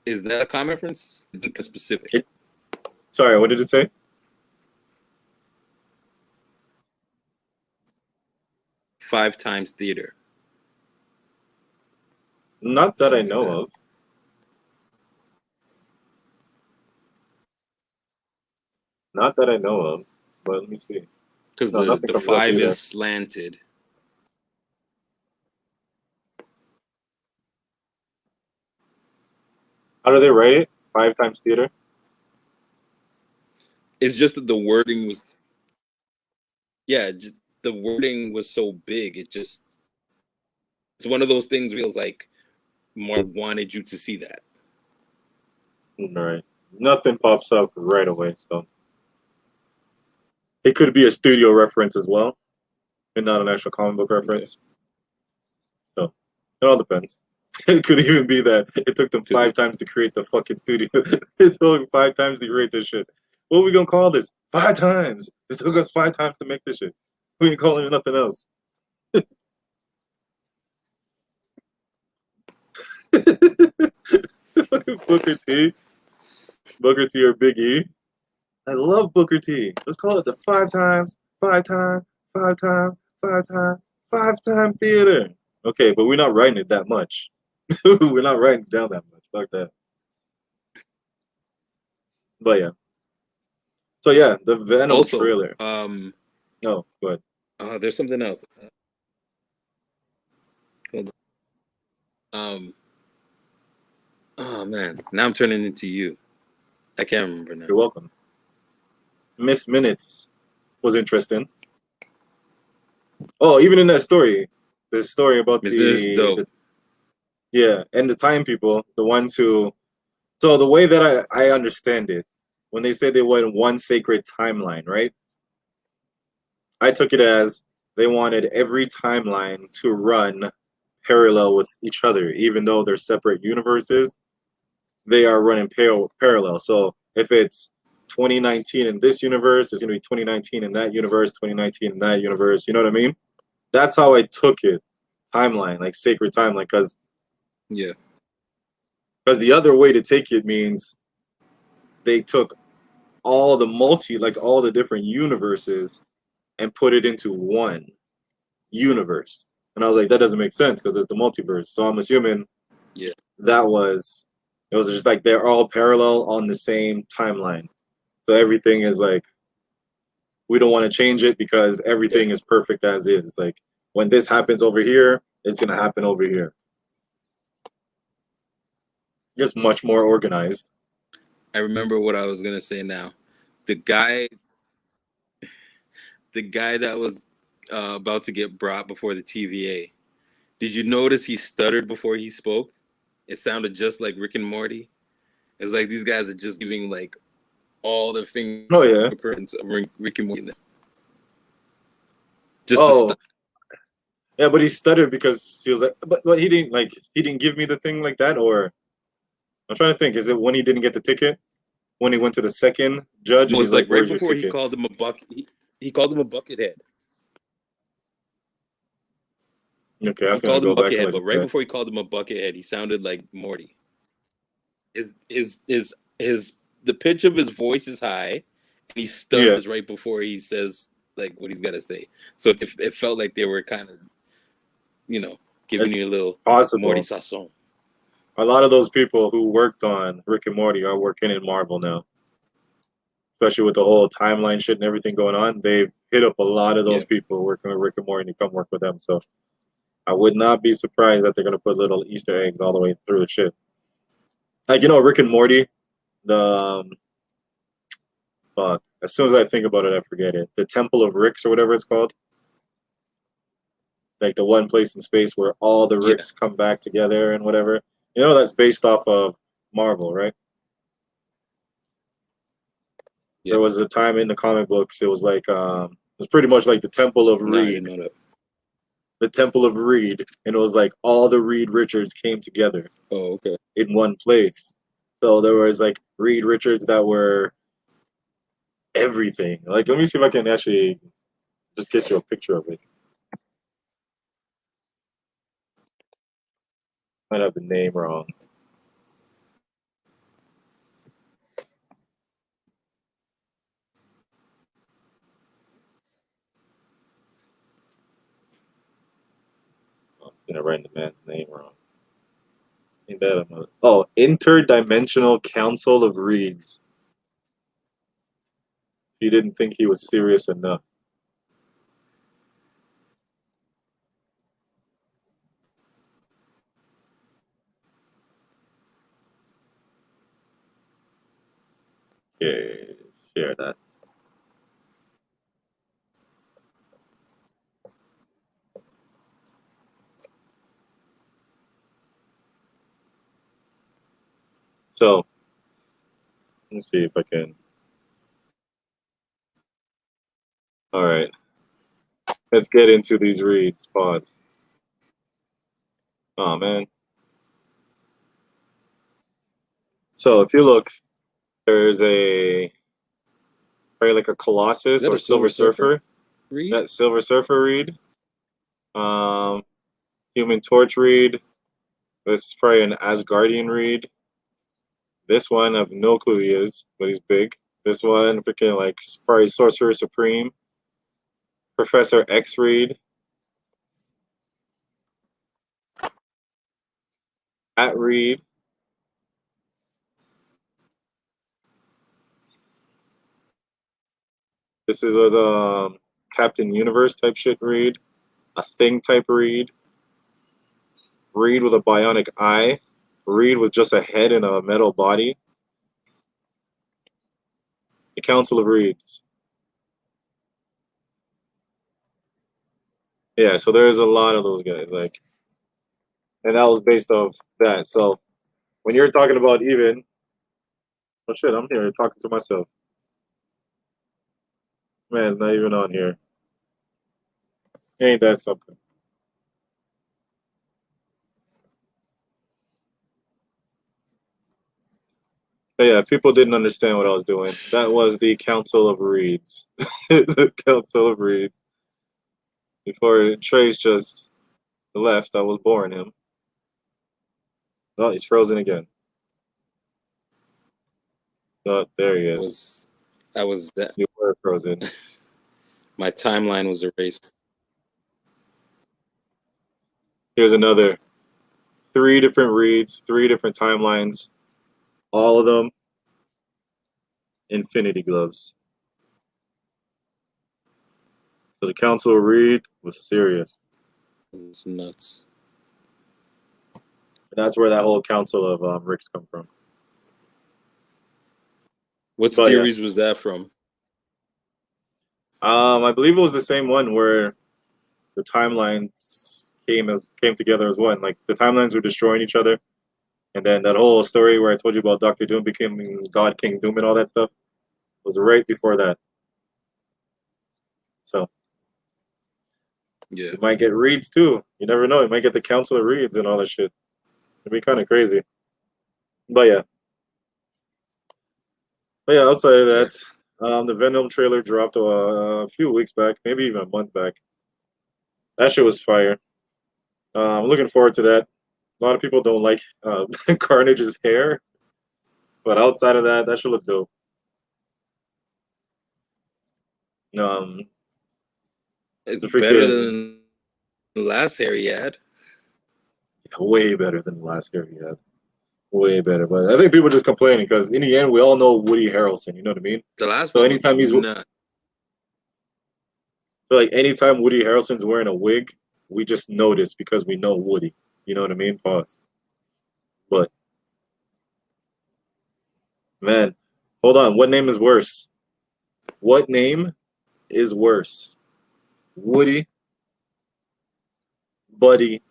Is that a common reference? Is it specific? Sorry, what did it say? 5 times theater. Not that I Something like know that. of. Not that I know of. But let me see. Because No, nothing the comes up 5 either. is slanted. How do they write it? 5 times theater? It's just that the wording was, yeah, just the wording was so big. It's one of those things where it was like more wanted you to see that. Right. Nothing pops up right away, so. It could be a studio reference as well, and not an actual comic book reference. Okay. So, it all depends. It could even be that it took them 5 times to create the fucking studio. It took 5 times to create this shit. What are we gonna call this? 5 times. It took us 5 times to make this shit. We ain't calling it nothing else. Fucking Booker T. Booker T or Big E. I love Booker T. Let's call it the 5 times, 5 time, 5 time, 5 time, 5 time theater. Okay, but we're not writing it that much. We're not writing it down that much. Fuck that. But yeah. So yeah, the Venom Also, trailer. No, go ahead. there's something else. Hold on. Oh man, now I'm turning into you. I can't remember now. You're welcome. Miss Minutes was interesting. Oh, even in that story, the story about Miss Minutes is dope. yeah, and the time people, the ones who. So the way that I understand it, when they say they want one sacred timeline, right? I took it as they wanted every timeline to run parallel with each other, even though they're separate universes. They are running parallel. So if it's 2019 in this universe, it's going to be 2019 in that universe, 2019 in that universe. You know what I mean? That's how I took it. Timeline, like sacred timeline, because Yeah. the other way to take it means they took all the like all the different universes and put it into one universe. And I was like, that doesn't make sense because it's the multiverse. So I'm assuming Yeah. it was just like they're all parallel on the same timeline. So everything is like, we don't want to change it because everything is perfect as is. Like when this happens over here, it's gonna happen over here. Just much more organized. I remember what I was gonna say now. The guy that was about to get brought before the TVA. Did you notice he stuttered before he spoke? It sounded just like Rick and Morty. It's like these guys are just giving like all the Oh yeah. fingerprints of Rick and Morty. Just Oh yeah, but he stuttered because he was like, but he didn't give me the thing like that, or I'm trying to think. Is it when he didn't get the ticket? When he went to the second judge and he's was like, like right "Where's your before he ticket?" called him a he called him a buckethead. Okay, I He have to called him go a back and buckethead, but listen right to that. before he called him a buckethead, he sounded like Morty. His the pitch of his voice is high, and he Yeah, stutters right before he says like what he's got to say. So it felt like they were kind of, giving it's you a little Morty possible. sasson. A lot of those people who worked on Rick and Morty are working in Marvel now, especially with the whole timeline shit and everything going on. They've hit up a lot of those Yeah. people working with Rick and Morty to come work with them. So I would not be surprised that they're gonna put little Easter eggs all the way through the shit. Like Rick and Morty, the fuck. As soon as I think about it, I forget it. The Temple of Ricks or whatever it's called. Like the one place in space where all the Yeah. Ricks come back together and whatever. That's based off of Marvel, right? Yeah. There was a time in the comic books it was like it was pretty much like the Temple of No, I Reed. didn't know that. The Temple of Reed, and it was like all the Reed Richards came together Oh, okay. in one place. So there was like Reed Richards that were everything. Like let me see if I can actually just get you a picture of it. Might have the name wrong. I'm gonna write the man's name wrong. Ain't that a mother? Oh, interdimensional council of reeds. He didn't think he was serious enough. Okay, share that. So, let me see if I can. All right, let's get into these reads. Pause. Oh man. So if you look, there's a probably like a Is Colossus that or a Silver Silver Surfer Surfer. read? That Silver Surfer read. Um, Human Torch read. This is probably an Asgardian read. This one, I have no clue who he is, but he's big. This one, freaking like probably Sorcerer Supreme. Professor X read. At read. This is a Captain Universe type shit read. A Thing type read. Read with a bionic eye. Read with just a head and a metal body. The Council of Reeds. Yeah, so there's a lot of those guys, like, and that was based off that. So when you're talking about even, oh shit, I'm here talking to myself. Man, it's not even on here. Ain't that something? But yeah, people didn't understand what I was doing. That was the Council of Reeds. The Council of Reeds. Before Trace just left, I was boring him. Oh, he's frozen again. Oh, there he is. I was that You were frozen. my timeline was erased. Here's another 3 different reads, 3 different timelines, all of them Infinity Gloves. So the Council of Reed was serious. It's nuts. And that's where that whole Council of Ricks come from. What But yeah, series was that from? I believe it was the same one where the timelines came together as one. Like the timelines were destroying each other, and then that whole story where I told you about Doctor Doom becoming God King Doom and all that stuff was right before that. So Yeah. you might get Reeds too. You never know. You might get the Council of Reeds and all that shit. It'd be kind of crazy. But yeah. But yeah, outside of that, the Venom trailer dropped a few weeks back, maybe even a month back. That shit was fire. I'm looking forward to that. A lot of people don't like Carnage's hair, but outside of that, that should look dope. Um, It's the better freaking than the last hair he had. way better than the last hair he had. Way better, but I think people are just complaining because in the end, we all know Woody Harrelson. You know what I mean? The last So one anytime was he's nuts. so like anytime Woody Harrelson's wearing a wig, we just notice because we know Woody. You know what I mean? Pause. But man, hold on. What name is worse? What name is worse? Woody, Buddy,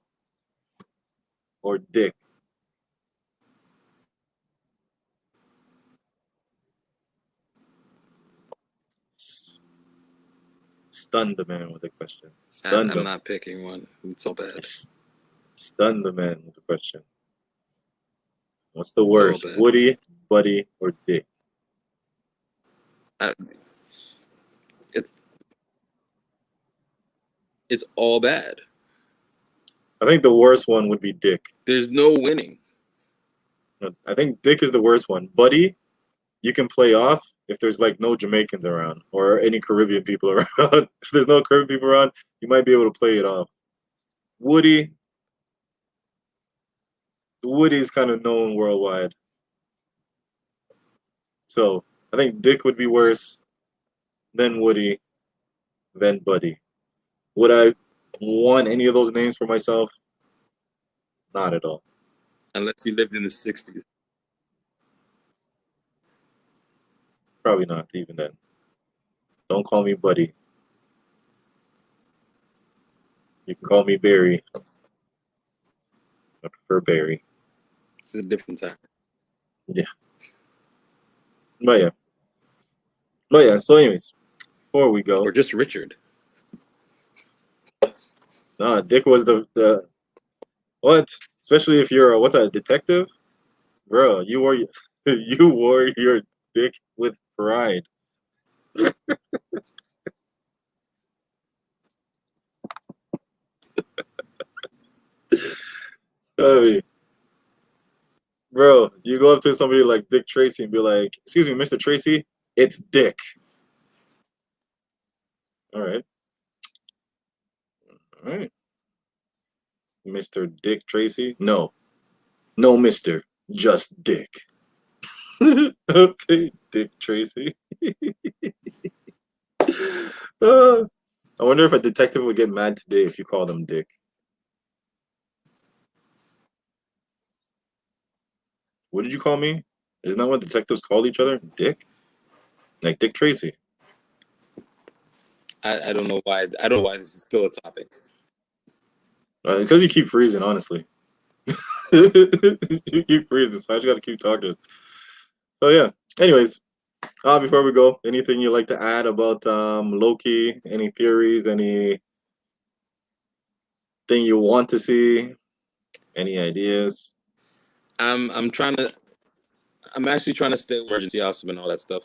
or Dick? Stunned the man with a question. Stunned I'm him. not picking one. It's so bad. Stunned the man with a question. What's the It's all worst? bad. Woody, Buddy, or Dick? I, it's it's all bad. I think the worst one would be Dick. There's no winning. I think Dick is the worst one. Buddy, you can play off if there's like no Jamaicans around or any Caribbean people around. If there's no Caribbean people around, you might be able to play it off. Woody, Woody's kind of known worldwide. So I think Dick would be worse, then Woody, then Buddy. Would I want any of those names for myself? Not at all. Unless you lived in the 60s. Probably not even then. Don't call me Buddy. You can call me Barry. I prefer Barry. It's a different time. Yeah. But yeah. So anyways, before we go. Or just Richard. Nah, Dick was the what? Especially if you're what's a detective? Bro, you wore you wore your dick with pride. I mean, bro, you go up to somebody like Dick Tracy and be like, "Excuse me, Mr. Tracy, it's Dick." All right. All right. Mr. Dick Tracy? No. No, Mr. Just Dick. Okay, Dick Tracy. I wonder if a detective would get mad today if you called him Dick. What did you call me? Isn't that what detectives call each other? Dick? Like Dick Tracy. I don't know why. I don't know why this is still a topic. Because you keep freezing, honestly. You keep freezing, so I just gotta keep talking. So yeah. Anyways, before we go, anything you'd like to add about Loki? Any theories? Anything you want to see? Any ideas? I'm actually trying to stay with emergency awesome and all that stuff.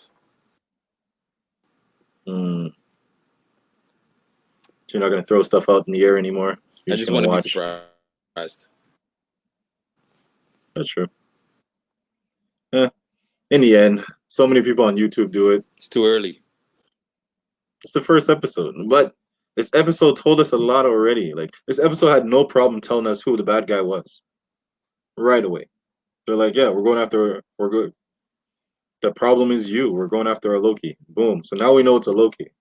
So you're not gonna throw stuff out in the air anymore. You're I just want to be surprised. That's true. Yeah. In the end, so many people on YouTube do it. It's too early. It's the first episode, but this episode told us a lot already. Like this episode had no problem telling us who the bad guy was right away. They're like, yeah, we're good. The problem is you. We're going after a Loki. Boom. So now we know it's a Loki.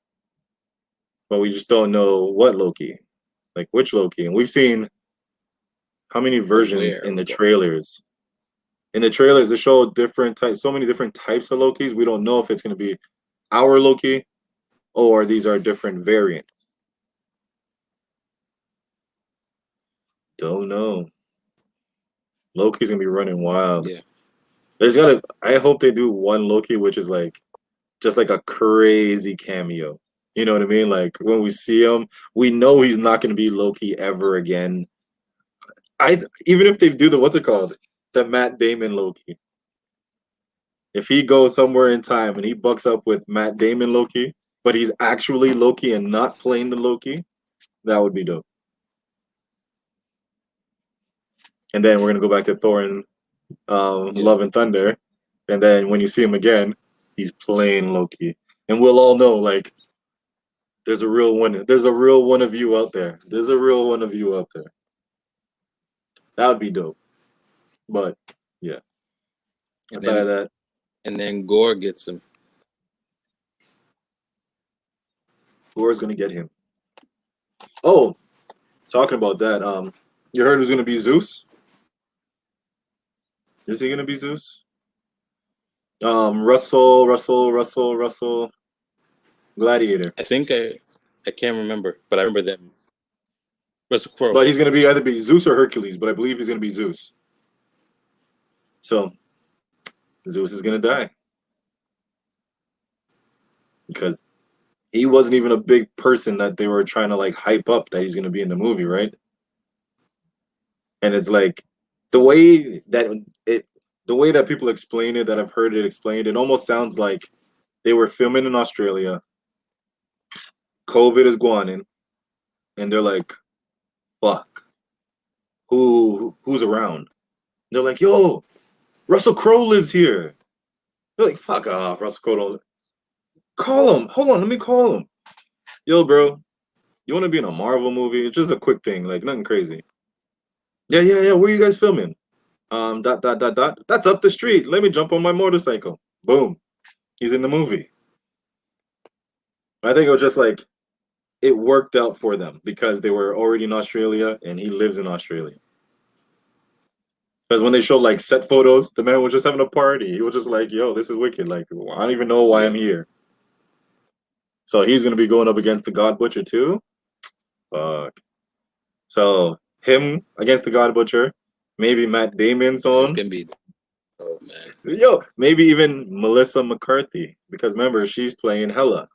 But we just don't know what Loki. Like which Loki. And we've seen how many versions in the trailers. In the trailers, they show different types, so many different types of Lokis. We don't know if it's gonna be our Loki or these are different variants. Don't know. Loki's gonna be running wild. Yeah. I hope they do one Loki, which is like just like a crazy cameo. You know what I mean? Like when we see him, we know he's not gonna be Loki ever again. Even if they do the what's it called? The Matt Damon Loki. If he goes somewhere in time and he bucks up with Matt Damon Loki, but he's actually Loki and not playing the Loki, that would be dope. And then we're gonna go back to Thor and Love and Thunder, and then when you see him again, he's playing Loki, and we'll all know like there's a real one. There's a real one of you out there. There's a real one of you out there. That would be dope. But yeah, outside of that, and then Gore gets him. Gore's gonna get him. Oh, talking about that, you heard who's gonna be Zeus? Is he gonna be Zeus? Russell, Gladiator. I think I can't remember, but I remember them. Russell Crowe. But he's gonna be either be Zeus or Hercules, but I believe he's gonna be Zeus. So Zeus is gonna die because he wasn't even a big person that they were trying to like hype up that he's gonna be in the movie, right? And it's like the way that people explain it, that I've heard it explained, it almost sounds like they were filming in Australia. COVID is going in, and they're like, "Fuck, who's around?" They're like, "Yo, Russell Crowe lives here." They're like, "Fuck off, Russell Crowe don't." Call him. Hold on, let me call him. Yo, bro, you want to be in a Marvel movie? It's just a quick thing, like nothing crazy. Yeah. Where are you guys filming? Dot dot dot dot. That's up the street. Let me jump on my motorcycle. Boom. He's in the movie. I think it was just like it worked out for them because they were already in Australia and he lives in Australia. Because when they showed like set photos, the man was just having a party. He was just like, "Yo, this is wicked. Like, I don't even know why I'm here." So he's gonna be going up against the God Butcher too. Fuck. So him against the God Butcher, maybe Matt Damon's It's on. gonna be, oh man, Yo, maybe even Melissa McCarthy because remember she's playing Hela.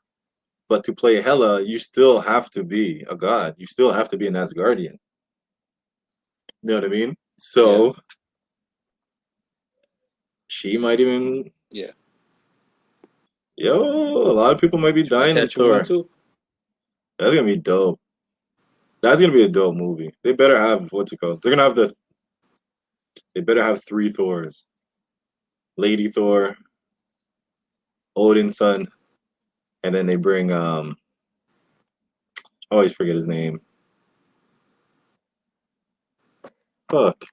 But to play Hela, you still have to be a god. You still have to be an Asgardian. You know what I mean? So she might even. yeah. Yo, a lot of people might be She might dying with catch you on Thor. too. That's gonna be dope. That's gonna be a dope movie. They better have what's it called? They're gonna have the. They better have 3 Thors. Lady Thor, Odin's son, and then they bring I always forget his name. Fuck,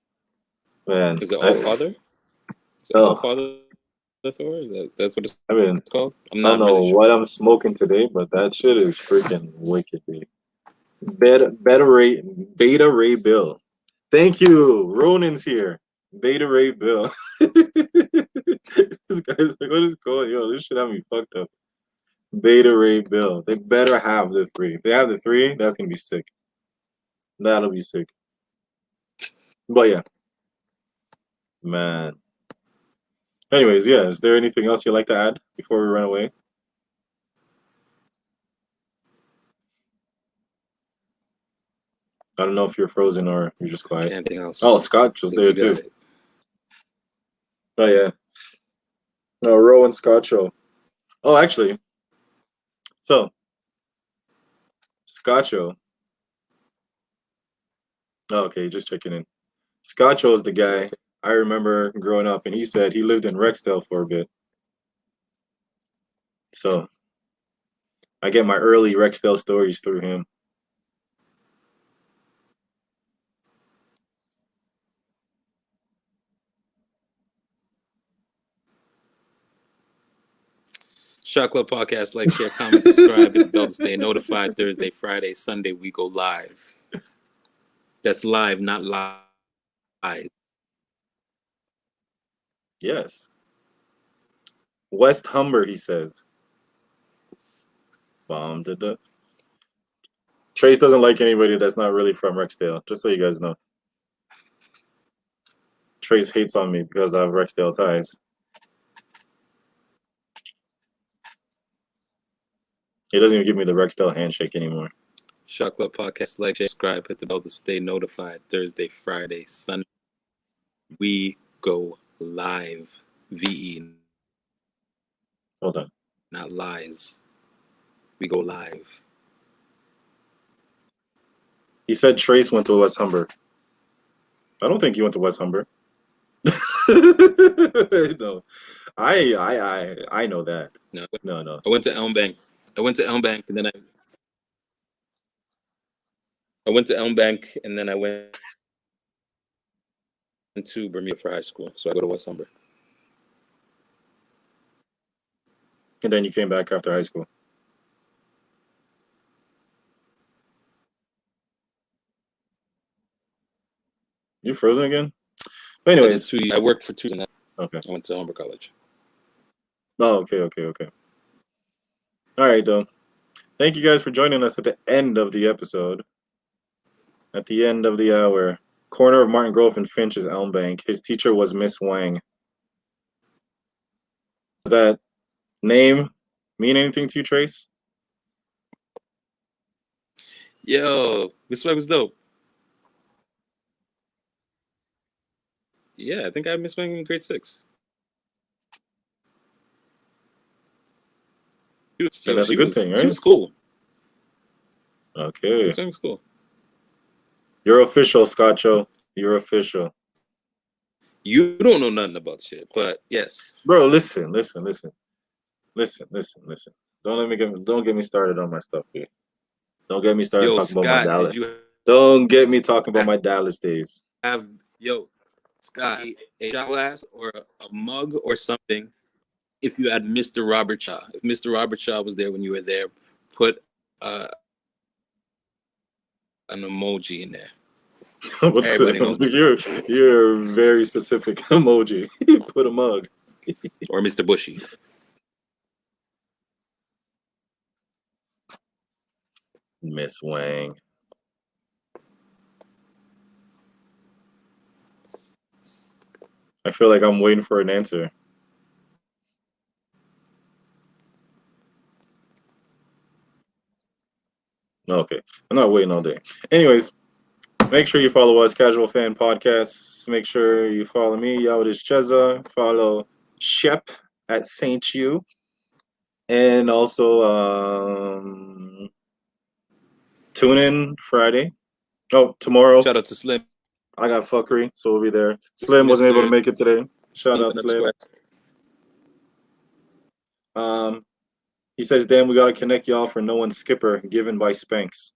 man. Is it All Father? Is it Oh, All Father Thor? That's what I mean, it's called? I'm I don't not know really sure. what I'm smoking today, but that shit is freaking wicked, dude. Beta Ray Bill. Thank you. Ronan's here. Beta Ray Bill. This guy's like, what is going? Yo, this shit have me fucked up. Beta Ray Bill. They better have the 3. If they have the 3, that's gonna be sick. That'll be sick. But yeah, man. Anyways, yeah. Is there anything else you'd like to add before we run away? I don't know if you're frozen or you're just quiet. Anything else? Oh, Scott was there too. It. Oh yeah. No, Rowan Scott show. Oh, actually, so Scotcho. Oh, okay, just checking in. Scotcho is the guy I remember growing up, and he said he lived in Rexdale for a bit. So I get my early Rexdale stories through him. Shot Club Podcast, like, share, comment, subscribe, hit the bell to stay notified. Thursday, Friday, Sunday, we go live. That's live, not live. Yes. West Humber, he says. Trace doesn't like anybody that's not really from Rexdale, just so you guys know. Trace hates on me because I have Rexdale ties. He doesn't even give me the Rexdale handshake anymore. Shot Club Podcast, like, share, subscribe, hit the bell to stay notified. Thursday, Friday, Sunday, we go live. VE. Hold on. Not lies. We go live. He said Trace went to West Humber. I don't think he went to West Humber. No, I know that. No. I went to Elm Bank. I went to Elm Bank, and then I went to Elm Bank, and then I went to Bermuda for high school. So I go to West Humber. And then you came back after high school. You frozen again? But anyways, I worked for 2 years. Okay. I went to Humber College. Oh, okay. All right, though. Thank you guys for joining us at the end of the episode. At the end of the hour. Corner of Martin Grove and Finch is Elm Bank. His teacher was Miss Wang. Does that name mean anything to you, Trace? Yo, Miss Wang was dope. Yeah, I think I had Miss Wang in grade 6. That's a good thing, right? She was cool. Okay. Miss Wang was cool. You're official, Scotcho. You're official. You don't know nothing about the shit, but yes. Bro, listen. Don't get me started on my stuff here. Don't get me started talking about my Dallas. Don't get me talking about my Dallas days. Scott, a shot glass or a mug or something. If you had Mr. Robert Shaw, if Mr. Robert Shaw was there when you were there, put an emoji in there. What's Everybody knows Mr. you're a very specific emoji. Put a mug. Or Mr. Bushy. Miss Wang. I feel like I'm waiting for an answer. Okay, I'm not waiting all day. Anyways, make sure you follow us, Casual Fan Podcasts. Make sure you follow me, Yawad is Chezza. Follow Shep at Saint U. And also tune in Friday. Oh, tomorrow. Shout out to Slim. I got fuckery, so we'll be there. Slim wasn't able to make it today. Shout out Slim. He says, "Damn, we gotta connect y'all for no one skipper given by Spanx."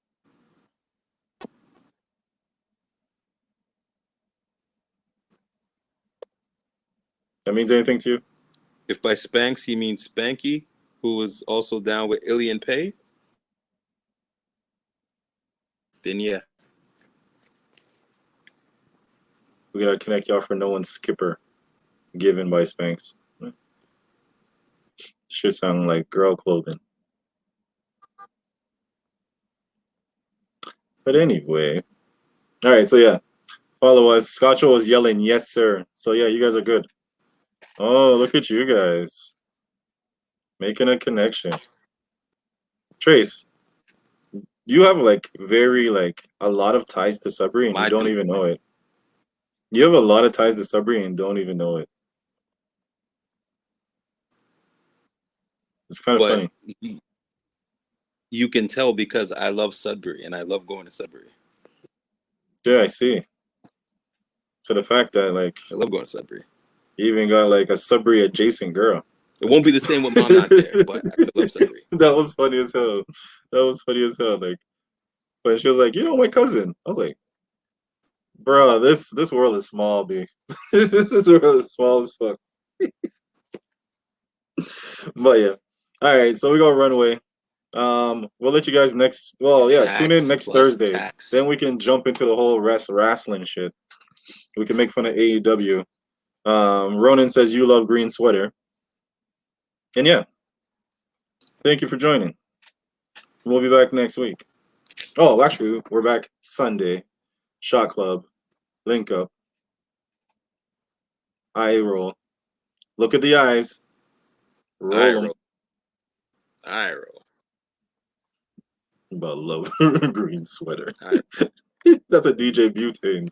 That means anything to you? If by Spanx he means Spanky, who was also down with Illy and Pay, then yeah. We gotta connect y'all for no one skipper given by Spanx. Should sound like girl clothing. But anyway. Alright, so yeah. Follow us. Scotcho was yelling, yes, sir. So yeah, you guys are good. Oh, look at you guys. Making a connection. Trace, you have like a lot of ties to Sudbury and you don't even know it. You have a lot of ties to Sudbury and don't even know it. It's kind of funny. You can tell because I love Sudbury and I love going to Sudbury. Yeah, I see. So the fact that I love going to Sudbury. You even got like a Sudbury adjacent girl. It won't be the same with Mom not there, but I love Sudbury. That was funny as hell. Like, when she was like, "You know my cousin," I was like, "Bro, this world is small, B. This world is small as fuck." But yeah, all right. So we gonna run away. We'll let you guys tune in next Thursday. Then we can jump into the whole wrestling shit. We can make fun of AEW. Ronan says you love green sweater. And yeah, thank you for joining. We'll be back next week. Oh, actually, we're back Sunday. Shot Club. Link up. Eye roll. Look at the eyes. Roll them. Eye roll. But love green sweater. That's a DJ Butane.